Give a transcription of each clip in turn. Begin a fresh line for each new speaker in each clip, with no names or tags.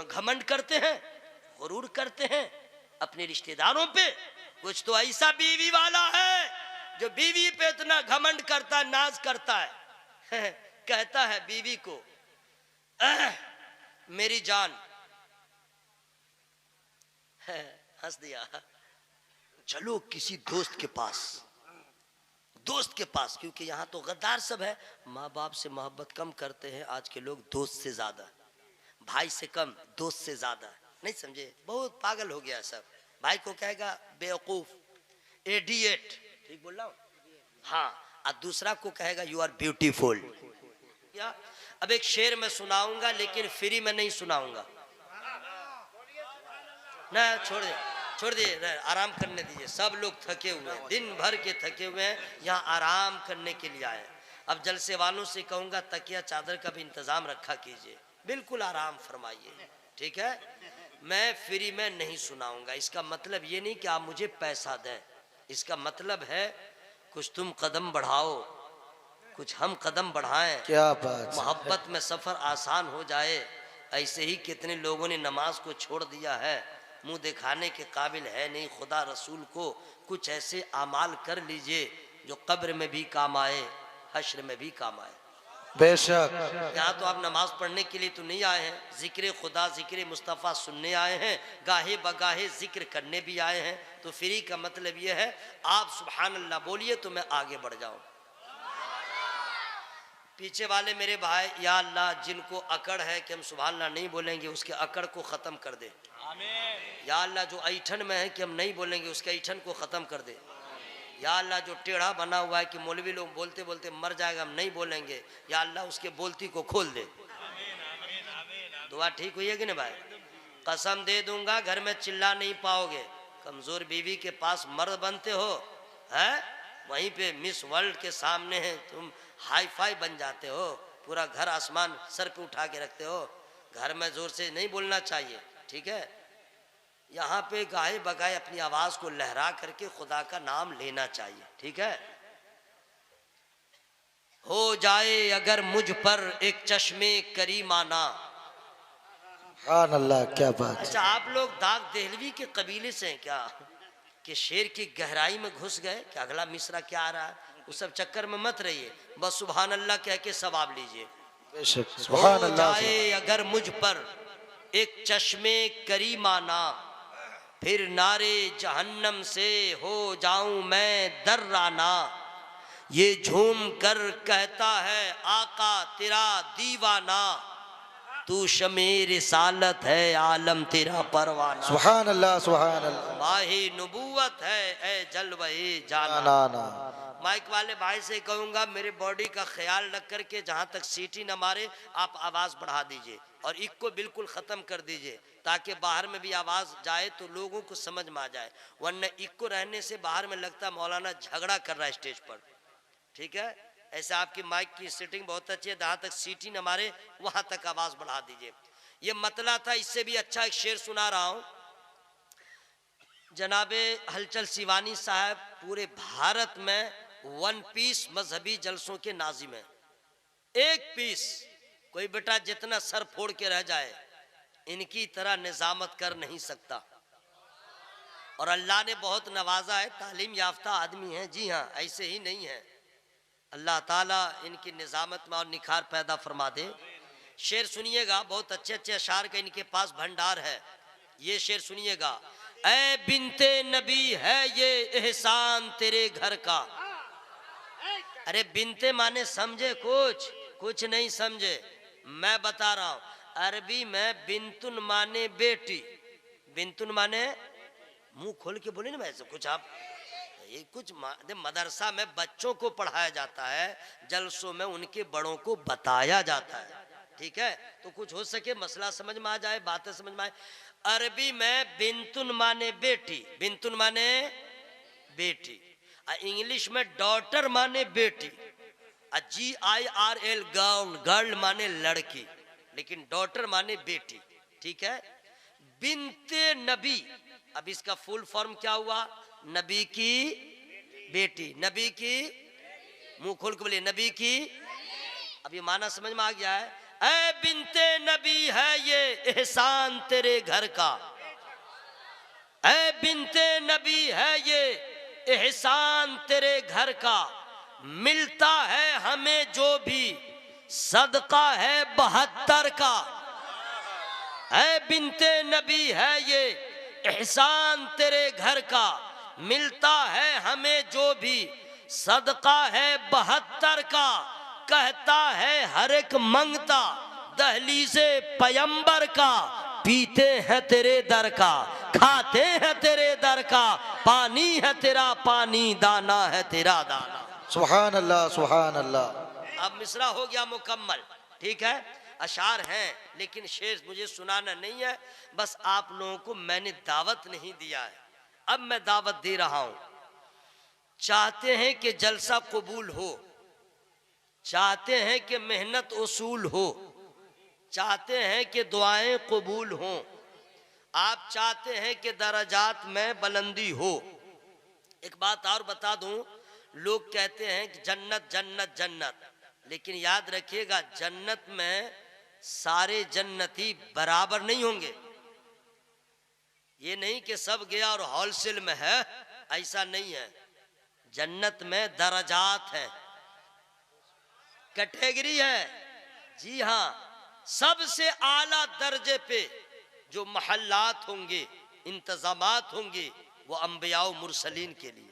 घमंड करते हैं, गुरूर करते हैं अपने रिश्तेदारों पे। कुछ तो ऐसा बीवी वाला है जो बीवी पे इतना घमंड करता है, नाज करता है कहता है बीवी को मेरी जान, हंस दिया, चलो किसी दोस्त के पास, दोस्त के पास, क्योंकि यहाँ तो गद्दार सब है। माँ बाप से मोहब्बत कम करते हैं आज के लोग, दोस्त से ज्यादा, भाई से कम दोस्त से ज्यादा। नहीं समझे, बहुत पागल हो गया सब। भाई को कहेगा बेवकूफ, एडिएट, ठीक बोल रहा हूँ, हाँ, और दूसरा को कहेगा यू आर ब्यूटीफुल। या अब एक शेर मैं सुनाऊंगा लेकिन फ्री में नहीं सुनाऊंगा ना, छोड़ दे, आराम करने दीजिए। सब लोग थके हुए हैं, दिन भर के थके हुए हैं, यहाँ आराम करने के लिए आए। अब जलसे वालों से कहूँगा तकिया चादर का भी इंतजाम रखा कीजिए, बिल्कुल आराम फरमाइए, ठीक है। मैं फ्री में नहीं सुनाऊंगा, इसका मतलब ये नहीं कि आप मुझे पैसा दें, इसका मतलब है कुछ तुम कदम बढ़ाओ, कुछ हम कदम बढ़ाएं, क्या बात, मोहब्बत में सफर आसान हो जाए। ऐसे ही कितने लोगों ने नमाज को छोड़ दिया है, मुंह दिखाने के काबिल है नहीं खुदा रसूल को। कुछ ऐसे आमाल कर लीजिए जो कब्र में भी काम आए, हश्र में भी काम आए। बेशक यहाँ तो आप नमाज पढ़ने के लिए तो नहीं आए हैं, जिक्र खुदा जिक्र मुस्तफ़ा सुनने आए हैं, गाहे बगाहे जिक्र करने भी आए हैं। तो फ्री का मतलब ये है आप सुभान अल्लाह बोलिए तो मैं आगे बढ़ जाऊं। पीछे वाले मेरे भाई, या अल्लाह जिनको अकड़ है कि हम सुभान अल्लाह नहीं बोलेंगे उसके अकड़ को ख़त्म कर दे। या अल्लाह जो ऐठन में है कि हम नहीं बोलेंगे उसके ऐठन को ख़त्म कर दे। या अल्लाह जो टेढ़ा बना हुआ है कि मौलवी लोग बोलते बोलते मर जाएगा हम नहीं बोलेंगे, या अल्लाह उसके बोलती को खोल दे। दुआ ठीक हुई है कि नहीं भाई? कसम दे दूंगा घर में चिल्ला नहीं पाओगे। कमज़ोर बीवी के पास मर्द बनते हो है, वहीं पे मिस वर्ल्ड के सामने है तुम हाई फाई बन जाते हो, पूरा घर आसमान सर पे उठा के रखते हो। घर में जोर से नहीं बोलना चाहिए, ठीक है। यहाँ पे गाहे बगाए अपनी आवाज को लहरा करके खुदा का नाम लेना चाहिए, ठीक है। हो जाए अगर मुझ पर एक चश्मे करीमाना। अल्लाह, क्या बात। अच्छा, आप लोग दाग देहलवी के कबीले से हैं क्या कि शेर की गहराई में घुस गए कि अगला मिसरा क्या आ रहा है, उस सब चक्कर में मत रहिए, बस सुभान अल्लाह कह के सवाब लीजिए। हो जाए अगर मुझ पर एक चश्मे करीमाना, फिर नारे जहन्नम से हो जाऊं मैं दर्राना। ये झूम कर कहता है आका तेरा दीवाना, तू शमे रिसालत है आलम तेरा परवाना। सुभान अल्लाह सुभान अल्लाह। माही नबूवत है ए जलवे जाना। माइक वाले भाई से कहूँगा मेरे बॉडी का ख्याल रख करके जहाँ तक सीटी न मारे आप आवाज़ बढ़ा दीजिए और इक को बिल्कुल ख़त्म कर दीजिए ताकि बाहर में भी आवाज़ जाए तो लोगों को समझ में आ जाए। वरना इक को रहने से बाहर में लगता मौलाना झगड़ा कर रहा है स्टेज पर, ठीक है। ऐसे आपकी माइक की सेटिंग बहुत अच्छी है, जहाँ तक सीटी न मारे वहाँ तक आवाज़ बढ़ा दीजिए। ये मतला था, इससे भी अच्छा एक शेर सुना रहा हूँ। जनाबे हलचल सिवानी साहब पूरे भारत में 1 पीस मजहबी जलसों के नाजिम है, 1 पीस। कोई बेटा जितना सर फोड़ के रह जाए इनकी तरह निजामत कर नहीं सकता। और अल्लाह ने बहुत नवाजा है, तालीम याफ्ता आदमी है, जी हाँ ऐसे ही नहीं है। अल्लाह ताला इनकी निजामत में और निखार पैदा फरमा दे। शेर सुनिएगा, बहुत अच्छे अच्छे अशार का इनके पास भंडार है। ये शेर सुनिएगा। ऐ बिनते नबी है ये एहसान तेरे घर का। अरे बिनते माने समझे, कुछ नहीं समझे, मैं बता रहा हूँ। अरबी में बिनतुन माने बेटी, बिनतुन माने मुंह खोल के बोले ना वैसे कुछ आप, ये कुछ मदरसा में बच्चों को पढ़ाया जाता है, जलसों में उनके बड़ों को बताया जाता है, ठीक है। तो कुछ हो सके मसला समझ में आ जाए, बातें समझ में आए। अरबी में बिनतुन माने बेटी, बिनतुन माने बेटी, इंग्लिश में डॉटर माने बेटी, GIRL गर्ल, गर्ल माने लड़की, लेकिन डॉटर माने बेटी, ठीक है। बिनते नबी, अब इसका फुल फॉर्म क्या हुआ? नबी की बेटी, नबी की, मुंह खोल के बोलिए, नबी की। अब ये माना समझ में आ गया है। ऐ बिनते नबी है ये एहसान तेरे घर का, ऐ बिनते नबी है ये एहसान तेरे घर का, मिलता है हमें जो भी सदका है 72 का। ऐ बिनते नबी है ये एहसान तेरे घर का, मिलता है हमें जो भी सदका है 72 का। कहता है हर एक मंगता दहलीज़े पैगंबर का, पीते हैं तेरे दर का, खाते हैं तेरे दर का, पानी है तेरा पानी, दाना है तेरा दाना।
सुभान अल्लाह सुभान अल्लाह।
अब मिसरा हो गया मुकम्मल, ठीक है। अशार हैं लेकिन शेर मुझे सुनाना नहीं है, बस आप लोगों को मैंने दावत नहीं दिया है, अब मैं दावत दे रहा हूं। चाहते हैं कि जलसा कबूल हो, चाहते हैं कि मेहनत उसूल हो, चाहते हैं कि दुआएं कबूल हों, आप चाहते हैं कि दराजात में बुलंदी हो। एक बात और बता दूं, लोग कहते हैं कि जन्नत जन्नत जन्नत, लेकिन याद रखिएगा जन्नत में सारे जन्नती बराबर नहीं होंगे। ये नहीं कि सब गया और होलसेल में है, ऐसा नहीं है। जन्नत में दराजात है, कैटेगरी है। जी हाँ, सबसे आला दर्जे पे जो महल्लात होंगे, इंतजामात होंगे, वो अंबिया मुरसलीन के लिए।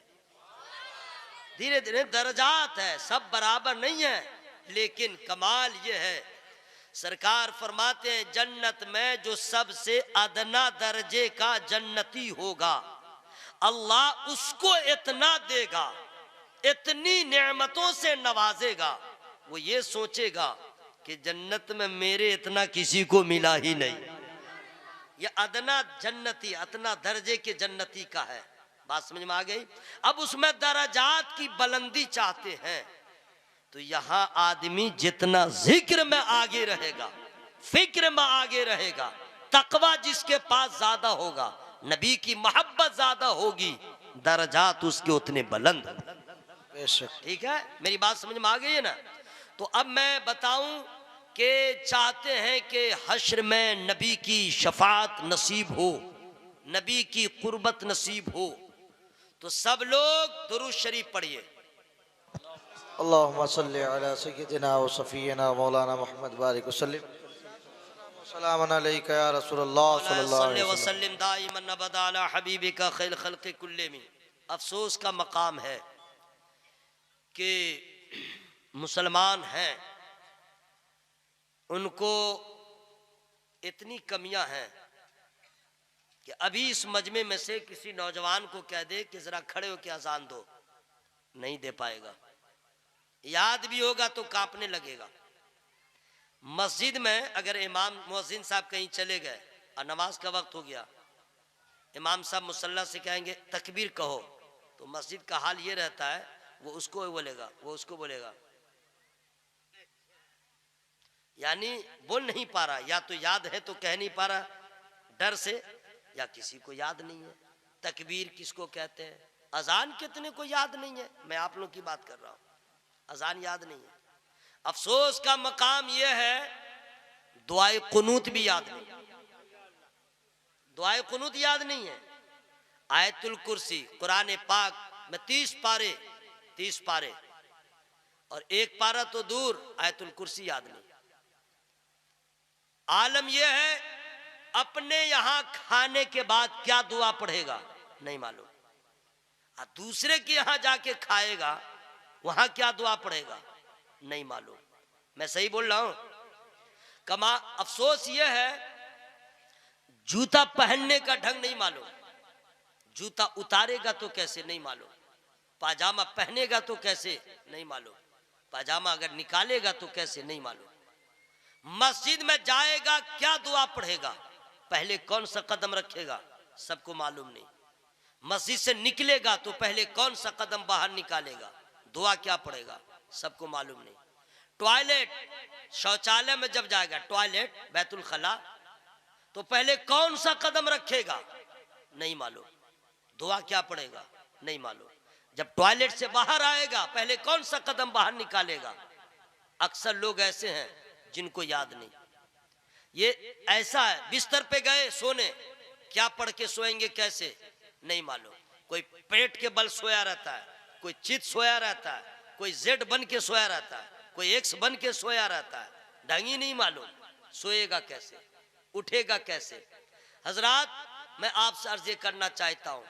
धीरे धीरे दर्जात है, सब बराबर नहीं है, लेकिन कमाल ये है, सरकार फरमाते हैं जन्नत में जो सबसे अदना दर्जे का जन्नती होगा, अल्लाह उसको इतना देगा, इतनी नेमतों से नवाजेगा, वो ये सोचेगा कि जन्नत में मेरे इतना किसी को मिला ही नहीं। ये अदना जन्नती, अदना दर्जे के जन्नती का है। बात समझ में आ गई। अब उसमें दराजात की बुलंदी चाहते हैं, तो यहां आदमी जितना जिक्र में आगे रहेगा, फिक्र में आगे रहेगा, तकवा जिसके पास ज्यादा होगा, नबी की मोहब्बत ज्यादा होगी, दराजात उसके उतने बुलंद।
बेशक
ठीक है, मेरी बात समझ में आ गई है ना। तो अब मैं बताऊं कि चाहते हैं कि हश्र में नबी की शफात नसीब हो, नबी की कुर्बत नसीब हो, तो सब लोग दुरूद शरीफ पढ़िए।
अल्लाहुम्मा सल्ली अला सय्यिदिना व सफीना मौलाना मुहम्मद बारिक वसल्लम सलाम अलैका या रसूलल्लाह सल्लल्लाहु अलैहि वसल्लम।
वसल्लम दाइमन अबदा अला हबीबिका खैर खल्क़ि कुल्ले में। अफसोस का मकाम है कि मुसलमान हैं, उनको इतनी कमियां हैं कि अभी इस मजमे में से किसी नौजवान को कह दे कि जरा खड़े होकर अजान दो, नहीं दे पाएगा। याद भी होगा तो कांपने लगेगा। मस्जिद में अगर इमाम मुअज्जिन साहब कहीं चले गए और नमाज का वक्त हो गया, इमाम साहब मुसल्ला से कहेंगे तकबीर कहो, तो मस्जिद का हाल ये रहता है, वो उसको बोलेगा, वो उसको बोलेगा, यानी बोल नहीं पा रहा, या तो याद है तो कह नहीं पा रहा डर से, या किसी को याद नहीं है तकबीर किसको कहते हैं। अजान कितने को याद नहीं है, मैं आप लोगों की बात कर रहा हूं, अजान याद नहीं है। अफसोस का मकाम यह है दुआए कुनूत भी याद नहीं, दुआए कुनूत याद नहीं है। आयतुल कुर्सी कुरान पाक में 30 पारे और एक पारा तो दूर, आयतुल कुर्सी याद नहीं। आलम यह है अपने यहां खाने के बाद क्या दुआ पढ़ेगा नहीं मालूम, और दूसरे के यहां जाके खाएगा वहां क्या दुआ पढ़ेगा नहीं मालूम। मैं सही बोल रहा हूं? कमा अफसोस यह है जूता पहनने का ढंग नहीं मालूम, जूता उतारेगा तो कैसे नहीं मालूम, पाजामा पहनेगा तो कैसे नहीं मालूम, पाजामा अगर निकालेगा तो कैसे नहीं मालूम। मस्जिद में जाएगा क्या दुआ पढ़ेगा, पहले कौन सा कदम रखेगा सबको मालूम नहीं। मस्जिद से निकलेगा तो पहले कौन सा कदम बाहर निकालेगा, दुआ क्या पढ़ेगा सबको मालूम नहीं। टॉयलेट शौचालय में जब जाएगा, टॉयलेट बैतुल खला, तो पहले कौन सा कदम रखेगा नहीं मालूम, दुआ क्या पढ़ेगा नहीं मालूम। जब टॉयलेट से बाहर आएगा पहले कौन सा कदम बाहर निकालेगा। अक्सर लोग ऐसे हैं जिनको याद नहीं। ये ऐसा है, बिस्तर पे गए सोने, क्या पढ़ के सोएंगे कैसे नहीं मालूम। कोई पेट के बल सोया रहता है, कोई चित सोया रहता है, कोई जेड बन के सोया रहता है, कोई एक्स बन के सोया रहता है, ढंग ही नहीं मालूम सोएगा कैसे, उठेगा कैसे। हजरात, मैं आपसे अर्ज ये करना चाहता हूं,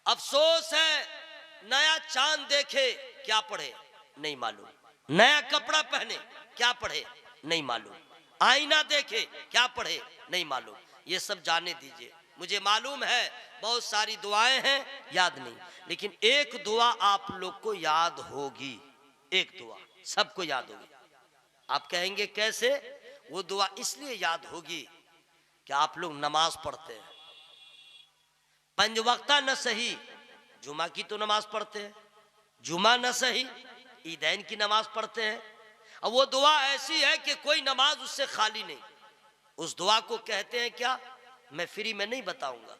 अफसोस है नया चांद देखे क्या पढ़े नहीं मालूम, नया कपड़ा पहने क्या पढ़े नहीं मालूम, आईना देखे क्या पढ़े नहीं मालूम। ये सब जाने दीजिए। मुझे मालूम है बहुत सारी दुआएं हैं याद नहीं, लेकिन एक दुआ आप लोग को याद होगी, एक दुआ सबको याद होगी। आप कहेंगे कैसे? वो दुआ इसलिए याद होगी कि आप लोग नमाज पढ़ते हैं, पंज वक्ता न सही, जुमा की तो नमाज पढ़ते हैं, जुमा न सही ईदैन की नमाज पढ़ते हैं। अब वो दुआ ऐसी है कि कोई नमाज उससे खाली नहीं। उस दुआ को कहते हैं क्या? मैं फ्री में नहीं बताऊंगा।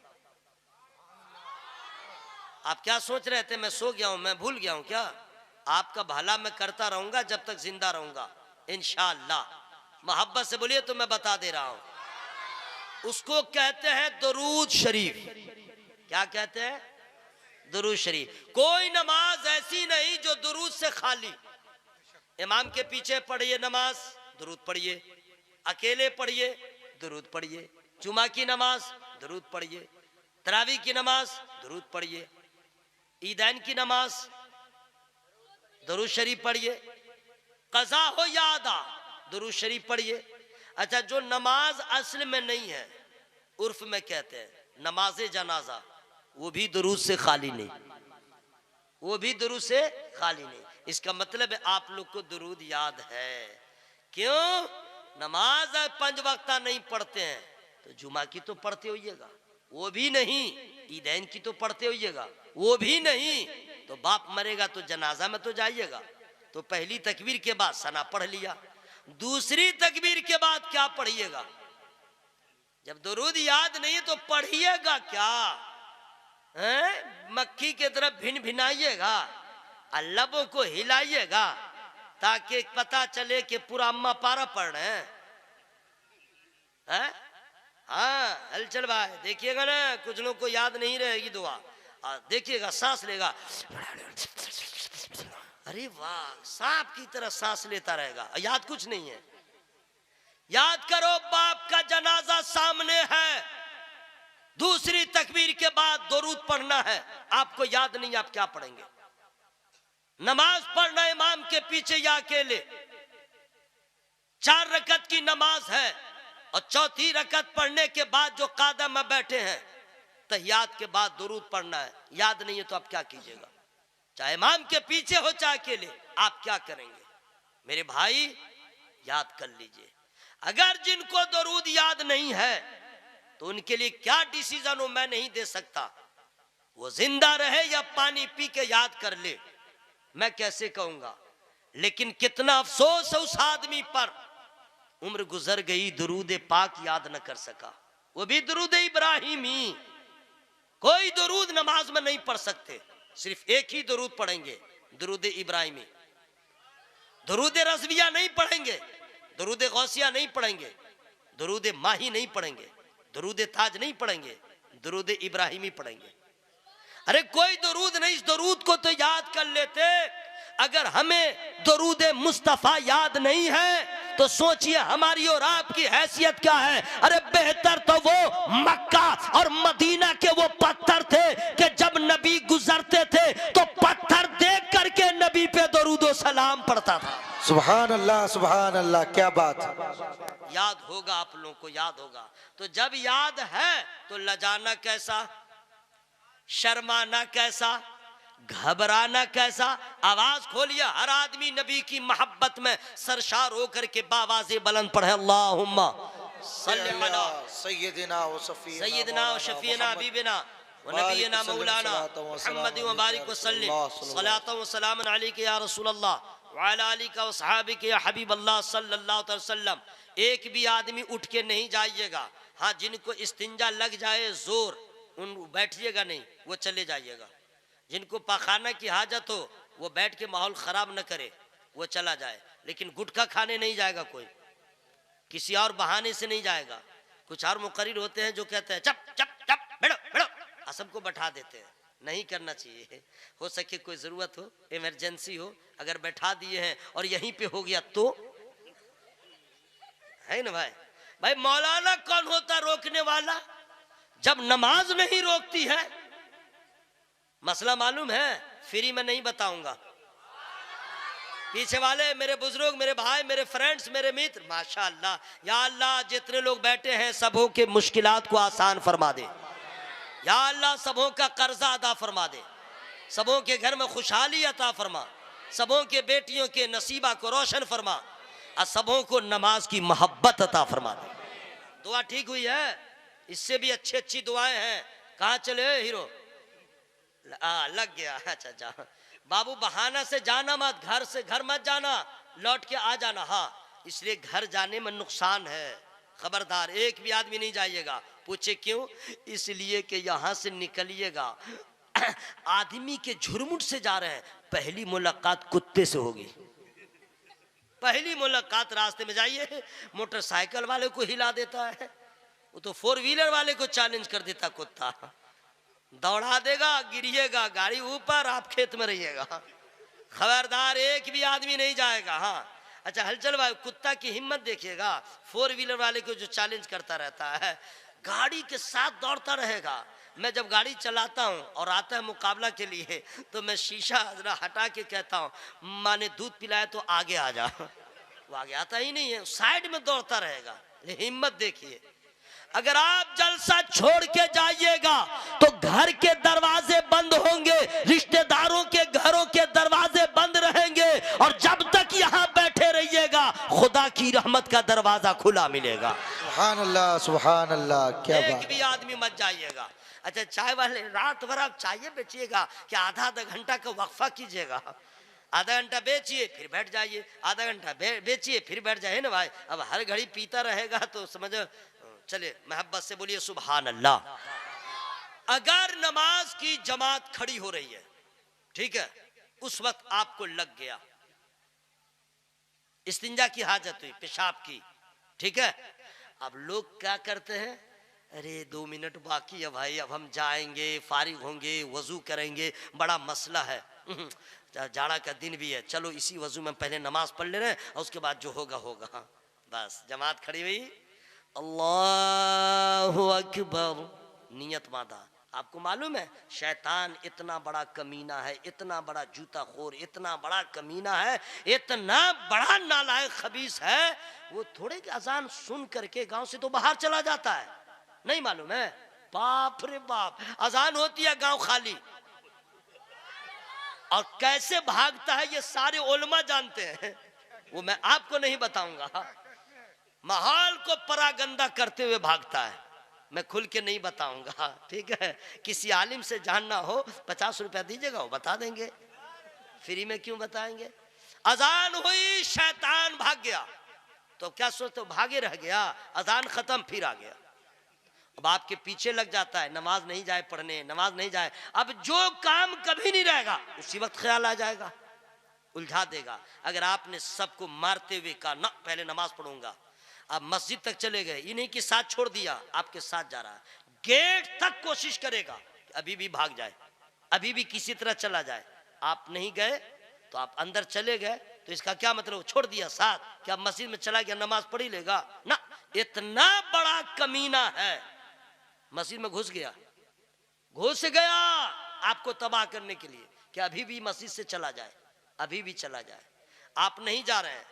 आप क्या सोच रहे थे मैं सो गया हूं, मैं भूल गया हूं क्या? आपका भला मैं करता रहूंगा जब तक जिंदा रहूंगा इंशाअल्लाह। मोहब्बत से बोलिए तो मैं बता दे रहा हूं। उसको कहते हैं दरूद शरीफ। क्या कहते हैं? दरूद शरीफ। कोई नमाज ऐसी नहीं जो दरूद से खाली। इमाम के पीछे पढ़िए नमाज, दरूद पढ़िए, अकेले पढ़िए दरूद पढ़िए, जुमा की नमाज दरूद पढ़िए, तरावी की नमाज दरूद पढ़िए, ईदैन की नमाज दरूद शरीफ पढ़िए, कज़ा हो या अदा दरूद शरीफ पढ़िए। अच्छा, जो नमाज असल में नहीं है, उर्फ में कहते हैं नमाज जनाजा, वो भी दरूद से खाली नहीं, वो भी दरूद से खाली नहीं। इसका मतलब है आप लोग को दरूद याद है। क्यों? नमाज पंज वक्ता नहीं पढ़ते हैं तो जुमा की तो पढ़ते होइएगा, वो भी नहीं, ईदैन की तो पढ़ते होइएगा, वो भी नहीं, तो बाप मरेगा तो जनाजा में तो जाइएगा। तो पहली तकबीर के बाद सना पढ़ लिया, दूसरी तकबीर के बाद क्या पढ़िएगा? जब दरूद याद नहीं तो पढ़िएगा क्या? मक्खी के तरफ भिन भिनाइएगा, लबों को हिलाइएगा ताकि पता चले कि पूरा अम्मा पारा पढ़ रहे हैं। हाँ हलचल भाई, देखिएगा ना, कुछ लोग को याद नहीं रहेगी दुआ। देखिएगा सांस लेगा, अरे वाह, सांप की तरह सांस लेता रहेगा, याद कुछ नहीं है। याद करो, बाप का जनाजा सामने है, दूसरी तकबीर के बाद दरूद पढ़ना है। आपको याद नहीं, आप क्या पढ़ेंगे? नमाज पढ़ना इमाम के पीछे या अकेले, 4 रकत की नमाज है और चौथी रकत पढ़ने के बाद जो कादम में बैठे हैं, तहियात के बाद दरूद पढ़ना है। याद नहीं है तो आप क्या कीजिएगा? चाहे इमाम के पीछे हो चाहे अकेले, आप क्या करेंगे? मेरे भाई याद कर लीजिए। अगर जिनको दरूद याद नहीं है तो उनके लिए क्या डिसीजन हो मैं नहीं दे सकता। वो जिंदा रहे या पानी पी के याद कर ले, मैं कैसे कहूंगा। लेकिन कितना अफसोस है उस आदमी पर, उम्र गुजर गई दरूद पाक याद न कर सका, वो भी दरूद इब्राहिमी। कोई दरूद नमाज में नहीं पढ़ सकते, सिर्फ एक ही दरूद पढ़ेंगे, दरूद इब्राहिमी। दरूद रज़विया नहीं पढ़ेंगे, दरूद गौसिया नहीं पढ़ेंगे, दरूद माही नहीं पढ़ेंगे, दरूद ताज नहीं पढ़ेंगे, दरूद इब्राहिमी पढ़ेंगे। अरे कोई दरूद नहीं, इस दरूद को तो याद कर लेते। अगर हमें दरूद मुस्तफा याद नहीं है तो सोचिए हमारी और आपकी हैसियत क्या है। अरे बेहतर तो वो मक्का और मदीना के वो पत्थर थे कि जब नबी गुजरते थे तो पत्थर देख करके नबी पे दरूद और सलाम पड़ता था।
सुभान अल्लाह, क्या बात।
याद होगा, आप लोगों को याद होगा। तो जब याद है तो लजाना कैसा, शर्माना कैसा, घबराना कैसा। आवाज खोलिए, हर आदमी नबी की मोहब्बत में सरशार होकर के बावाज़े बुलंद पढ़े अल्लाहुम्मा सल्ली अला
सय्यदिना व
शफीना हबीबिना व नबीना मौलाना मुहम्मद व बारिक व सल्लिम सलातन व सलामन अलैका या रसूल अल्लाह व अला आलिका व सहाबिका या हबीब अल्लाह सल्लल्लाहु अलैहि वसल्लम। एक भी आदमी उठ के नहीं जाइएगा। हाँ, जिनको इस्तिंजा लग जाए जोर, उन बैठिएगा नहीं, वो चले जाइएगा। जिनको पाखाना की हाजत हो वो बैठ के माहौल खराब न करे, वो चला जाए। लेकिन गुटखा खाने नहीं जाएगा कोई, किसी और बहाने से नहीं जाएगा। कुछ और मुकर्रिर होते हैं जो कहते हैं चप चप चप बैठो बैठो, और सबको बैठा देते हैं। नहीं करना चाहिए। हो सके कोई जरूरत हो, इमरजेंसी हो, अगर बैठा दिए हैं और यहीं पे हो गया तो है ना भाई। भाई मौलाना कौन होता रोकने वाला जब नमाज नहीं रोकती है? मसला मालूम है, फ्री में नहीं बताऊंगा। पीछे वाले मेरे बुजुर्ग, मेरे भाई, मेरे फ्रेंड्स, मेरे मित्र, माशाअल्लाह, या अल्लाह जितने लोग बैठे हैं सबों के मुश्किलात को आसान फरमा दे। या अल्लाह सबों का कर्जा अदा फरमा दे, सबों के घर में खुशहाली अता फरमा, सबों के बेटियों के नसीबा को रोशन फरमा, और सबों को नमाज की मोहब्बत अता फरमा दे। दुआ ठीक हुई है? इससे भी अच्छी अच्छी दुआएं हैं। कहाँ चले हीरो? लग गया। अच्छा जा बाबू, बहाना से जाना मत, घर से घर मत जाना, लौट के आ जाना। हाँ, इसलिए घर जाने में नुकसान है, खबरदार। एक भी आदमी नहीं जाइएगा। पूछे क्यों? इसलिए कि यहाँ से निकलिएगा आदमी के झुरमुट से जा रहे हैं, पहली मुलाकात कुत्ते से होगी। पहली मुलाकात रास्ते में जाइए, मोटरसाइकिल वाले को हिला देता है, वो तो 4 व्हीलर वाले को चैलेंज कर देता कुत्ता, दौड़ा देगा, गिरिएगा, गाड़ी ऊपर, आप खेत में रहिएगा। खबरदार, एक भी आदमी नहीं जाएगा। हाँ अच्छा हलचल भाई, कुत्ता की हिम्मत देखिएगा, 4 व्हीलर वाले को जो चैलेंज करता रहता है, गाड़ी के साथ दौड़ता रहेगा। मैं जब गाड़ी चलाता हूँ और आता है मुकाबला के लिए, तो मैं शीशा जरा हटा के कहता हूँ, माँ ने दूध पिलाया तो आगे आ जा। वो आगे आता ही नहीं है, साइड में दौड़ता रहेगा। हिम्मत देखिए। अगर आप जलसा छोड़ के जाइएगा तो घर के दरवाजे बंद होंगे, रिश्तेदारों के घरों के दरवाजे बंद रहेंगे, और जब तक यहाँ बैठे रहिएगा खुदा की रहमत का दरवाजा खुला मिलेगा।
सुभान अल्लाह, सुभान अल्लाह, क्या बात।
एक भी आदमी मत जाइएगा। अच्छा चाय वाले, रात भर आप चाय बेचिएगा कि आधा घंटा का वक्फा कीजिएगा? आधा घंटा बेचिए फिर बैठ जाइए, आधा घंटा बेचिए फिर बैठ जाइए ना भाई। अब हर घड़ी पीता रहेगा तो समझो। चलिए मोहब्बत से बोलिए सुभान अल्लाह। अगर नमाज की जमात खड़ी हो रही है, ठीक है, उस वक्त आपको लग गया, इस्तिंजा की हाजत हुई, पेशाब की, ठीक है, अब लोग क्या करते हैं, अरे 2 मिनट बाकी है भाई, अब हम जाएंगे, फारिग होंगे, वजू करेंगे, बड़ा मसला है, जाड़ा का दिन भी है, चलो इसी वजू में पहले नमाज पढ़ ले रहे हैं और उसके बाद जो होगा होगा। बस जमात खड़ी हुई, अल्लाहु अकबर, नियत मादा। आपको मालूम है शैतान इतना बड़ा कमीना है, इतना बड़ा जूता खोर, इतना बड़ा कमीना है, इतना बड़ा नालायक खबीस है, वो थोड़े की अजान सुन करके गांव से तो बाहर चला जाता है। नहीं मालूम है? बाप रे बाप, अजान होती है गांव खाली, और कैसे भागता है ये सारे उलमा जानते हैं, वो मैं आपको नहीं बताऊंगा। माहौल को परागंदा करते हुए भागता है, मैं खुल के नहीं बताऊंगा, ठीक है। किसी आलिम से जानना हो 50 रुपया दीजिएगा, वो बता देंगे, फ्री में क्यों बताएंगे। अजान हुई, शैतान भाग गया, तो क्या सोचते हो भागे रह गया, अजान खत्म फिर आ गया। अब आपके पीछे लग जाता है, नमाज नहीं जाए पढ़ने, नमाज नहीं जाए, अब जो काम कभी नहीं रहेगा उसी वक्त ख्याल आ जाएगा, उलझा देगा। अगर आपने सबको मारते हुए कहा ना पहले नमाज पढ़ूंगा, अब मस्जिद तक चले गए, ये नहीं कि साथ छोड़ दिया, आपके साथ जा रहा है, गेट तक कोशिश करेगा अभी भी भाग जाए, अभी भी किसी तरह चला जाए, आप नहीं गए तो आप अंदर चले गए, तो इसका क्या मतलब, छोड़ दिया साथ, क्या मस्जिद में चला गया नमाज पढ़ ही लेगा ना। इतना बड़ा कमीना है, मस्जिद में घुस गया आपको तबाह करने के लिए, कि अभी भी मस्जिद से चला जाए, अभी भी चला जाए। आप नहीं जा रहे हैं,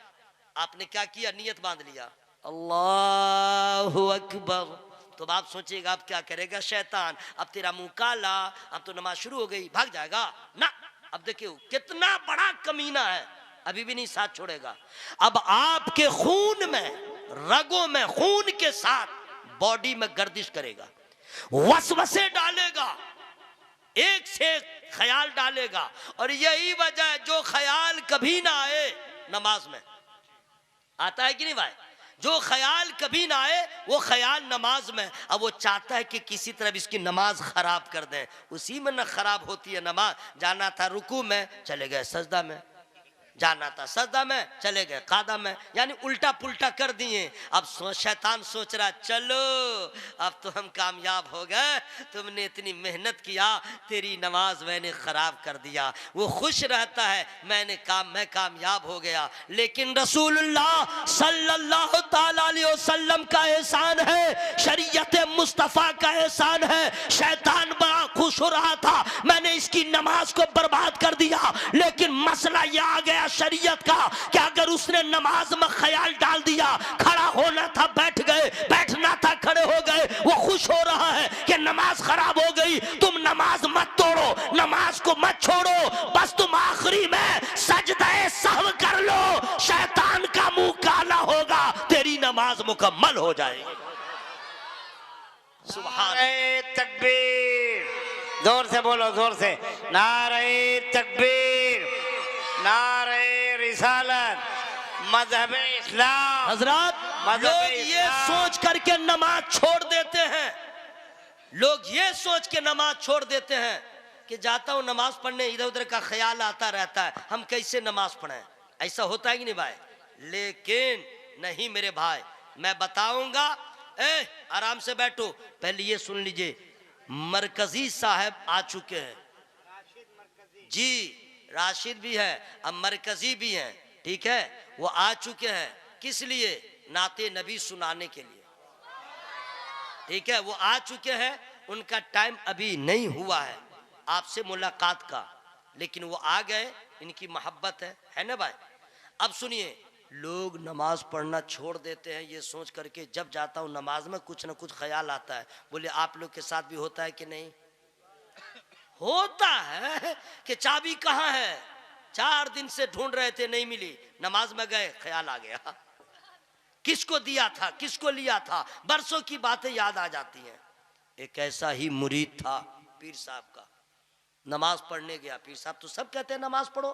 आपने क्या किया, नियत बांध लिया, अल्लाहु अकबर, तो आप सोचिएगा अब क्या करेगा शैतान, अब तेरा मुंह काला, अब तो नमाज शुरू हो गई, भाग जाएगा ना। अब देखिए कितना बड़ा कमीना है, अभी भी नहीं साथ छोड़ेगा। अब आपके खून में, रगों में, खून के साथ बॉडी में गर्दिश करेगा, वसवसे डालेगा, एक से एक ख्याल डालेगा, और यही वजह है जो ख्याल कभी ना आए नमाज में आता है कि नहीं भाई, जो ख्याल कभी ना आए वो ख्याल नमाज में। अब वो चाहता है कि किसी तरह इसकी नमाज खराब कर दें, उसी में न खराब होती है नमाज। जाना था रुकू में, चले गए सजदा में, जाना था सजदा में, चले गए कादा में, यानी उल्टा पुल्टा कर दिए। अब शैतान सोच रहा चलो अब तो हम कामयाब हो गए, तुमने इतनी मेहनत किया, तेरी नमाज मैंने खराब कर दिया। वो खुश रहता है मैं कामयाब हो गया। लेकिन रसूलुल्लाह सल्लल्लाहु ताला अलैहि वसल्लम का एहसान है, शरीयत मुस्तफ़ा का एहसान है। शैतान बड़ा खुश हो रहा था, मैंने इसकी नमाज को बर्बाद कर दिया। लेकिन मसला यह आ गया शरीयत का कि अगर उसने नमाज में ख्याल डाल दिया, खड़ा होना था बैठ गए, बैठना था खड़े हो गए, वो खुश हो रहा है कि नमाज खराब हो गई। तुम नमाज मत तोड़ो, नमाज को मत छोड़ो, बस तुम आखिरी में सजदे सहव कर लो, शैतान का मुंह काला होगा, तेरी नमाज मुकम्मल हो जाएगी। सुभान
तकबीर, जोर से बोलो, जोर से। नारे तकबीर, नारे रिसालत, मजहब इस्लाम।
हजरत, लोग ये सोच करके नमाज छोड़ देते हैं, लोग ये सोच के नमाज छोड़ देते हैं कि जाता हूं नमाज पढ़ने, इधर उधर का ख्याल आता रहता है, हम कैसे नमाज पढ़ें। ऐसा होता है कि नहीं भाई? लेकिन नहीं मेरे भाई, मैं बताऊंगा। आराम से बैठो, पहले ये सुन लीजिए, मरकजी साहब आ चुके हैं जी, राशिद भी है, अब मरकजी भी हैं, ठीक है, वो आ चुके हैं। किस लिए? नाते नबी सुनाने के लिए, ठीक है, वो आ चुके हैं। उनका टाइम अभी नहीं हुआ है आपसे मुलाकात का, लेकिन वो आ गए, इनकी मोहब्बत है ना भाई। अब सुनिए, लोग नमाज पढ़ना छोड़ देते हैं ये सोच करके, जब जाता हूँ नमाज में कुछ ना कुछ ख्याल आता है। बोले आप लोग के साथ भी होता है कि नहीं? होता है कि चाबी कहाँ है, 4 दिन से ढूंढ रहे थे नहीं मिली, नमाज में गए ख्याल आ गया, किसको दिया था, किसको लिया था, बरसों की बातें याद आ जाती हैं। एक ऐसा ही मुरीद था पीर साहब का, नमाज पढ़ने गया। पीर साहब तो सब कहते हैं नमाज पढ़ो,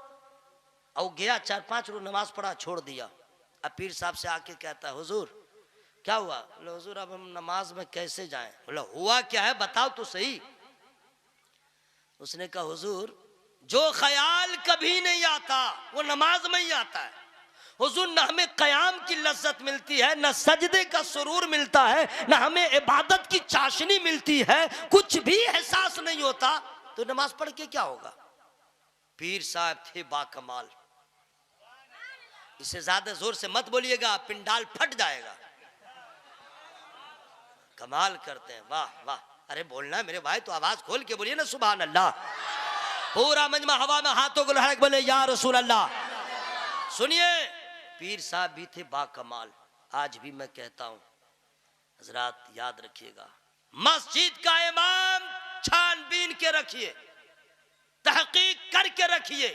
और गया 4-5 रोज नमाज पढ़ा, छोड़ दिया। अब पीर साहब से आके कहता है हुजूर क्या हुआ? बोले हुजूर अब हम नमाज में कैसे जाएं? बोला हुआ क्या है बताओ तो सही। उसने कहा हुजूर जो ख्याल कभी नहीं आता वो नमाज में ही आता है। हुजूर न हमें कयाम की लज्जत मिलती है, न सजदे का सुरूर मिलता है, न हमें इबादत की चाशनी मिलती है, कुछ भी एहसास नहीं होता, तो नमाज पढ़ के क्या होगा? पीर साहब थे बाकमाल, इससे ज्यादा जोर से मत बोलिएगा, पिंडाल फट जाएगा। कमाल करते हैं, वाह वाह। अरे बोलना है मेरे भाई तो आवाज खोल के बोलिए ना, सुभान अल्लाह। पूरा मजमा हवा में हाथों को लहरा के बोले या रसूल अल्लाह। सुनिए, पीर साहब भी थे बाकमाल। आज भी मैं कहता हूं हजरात याद रखिएगा, मस्जिद का इमाम छानबीन के रखिए, तहकीक करके रखिए,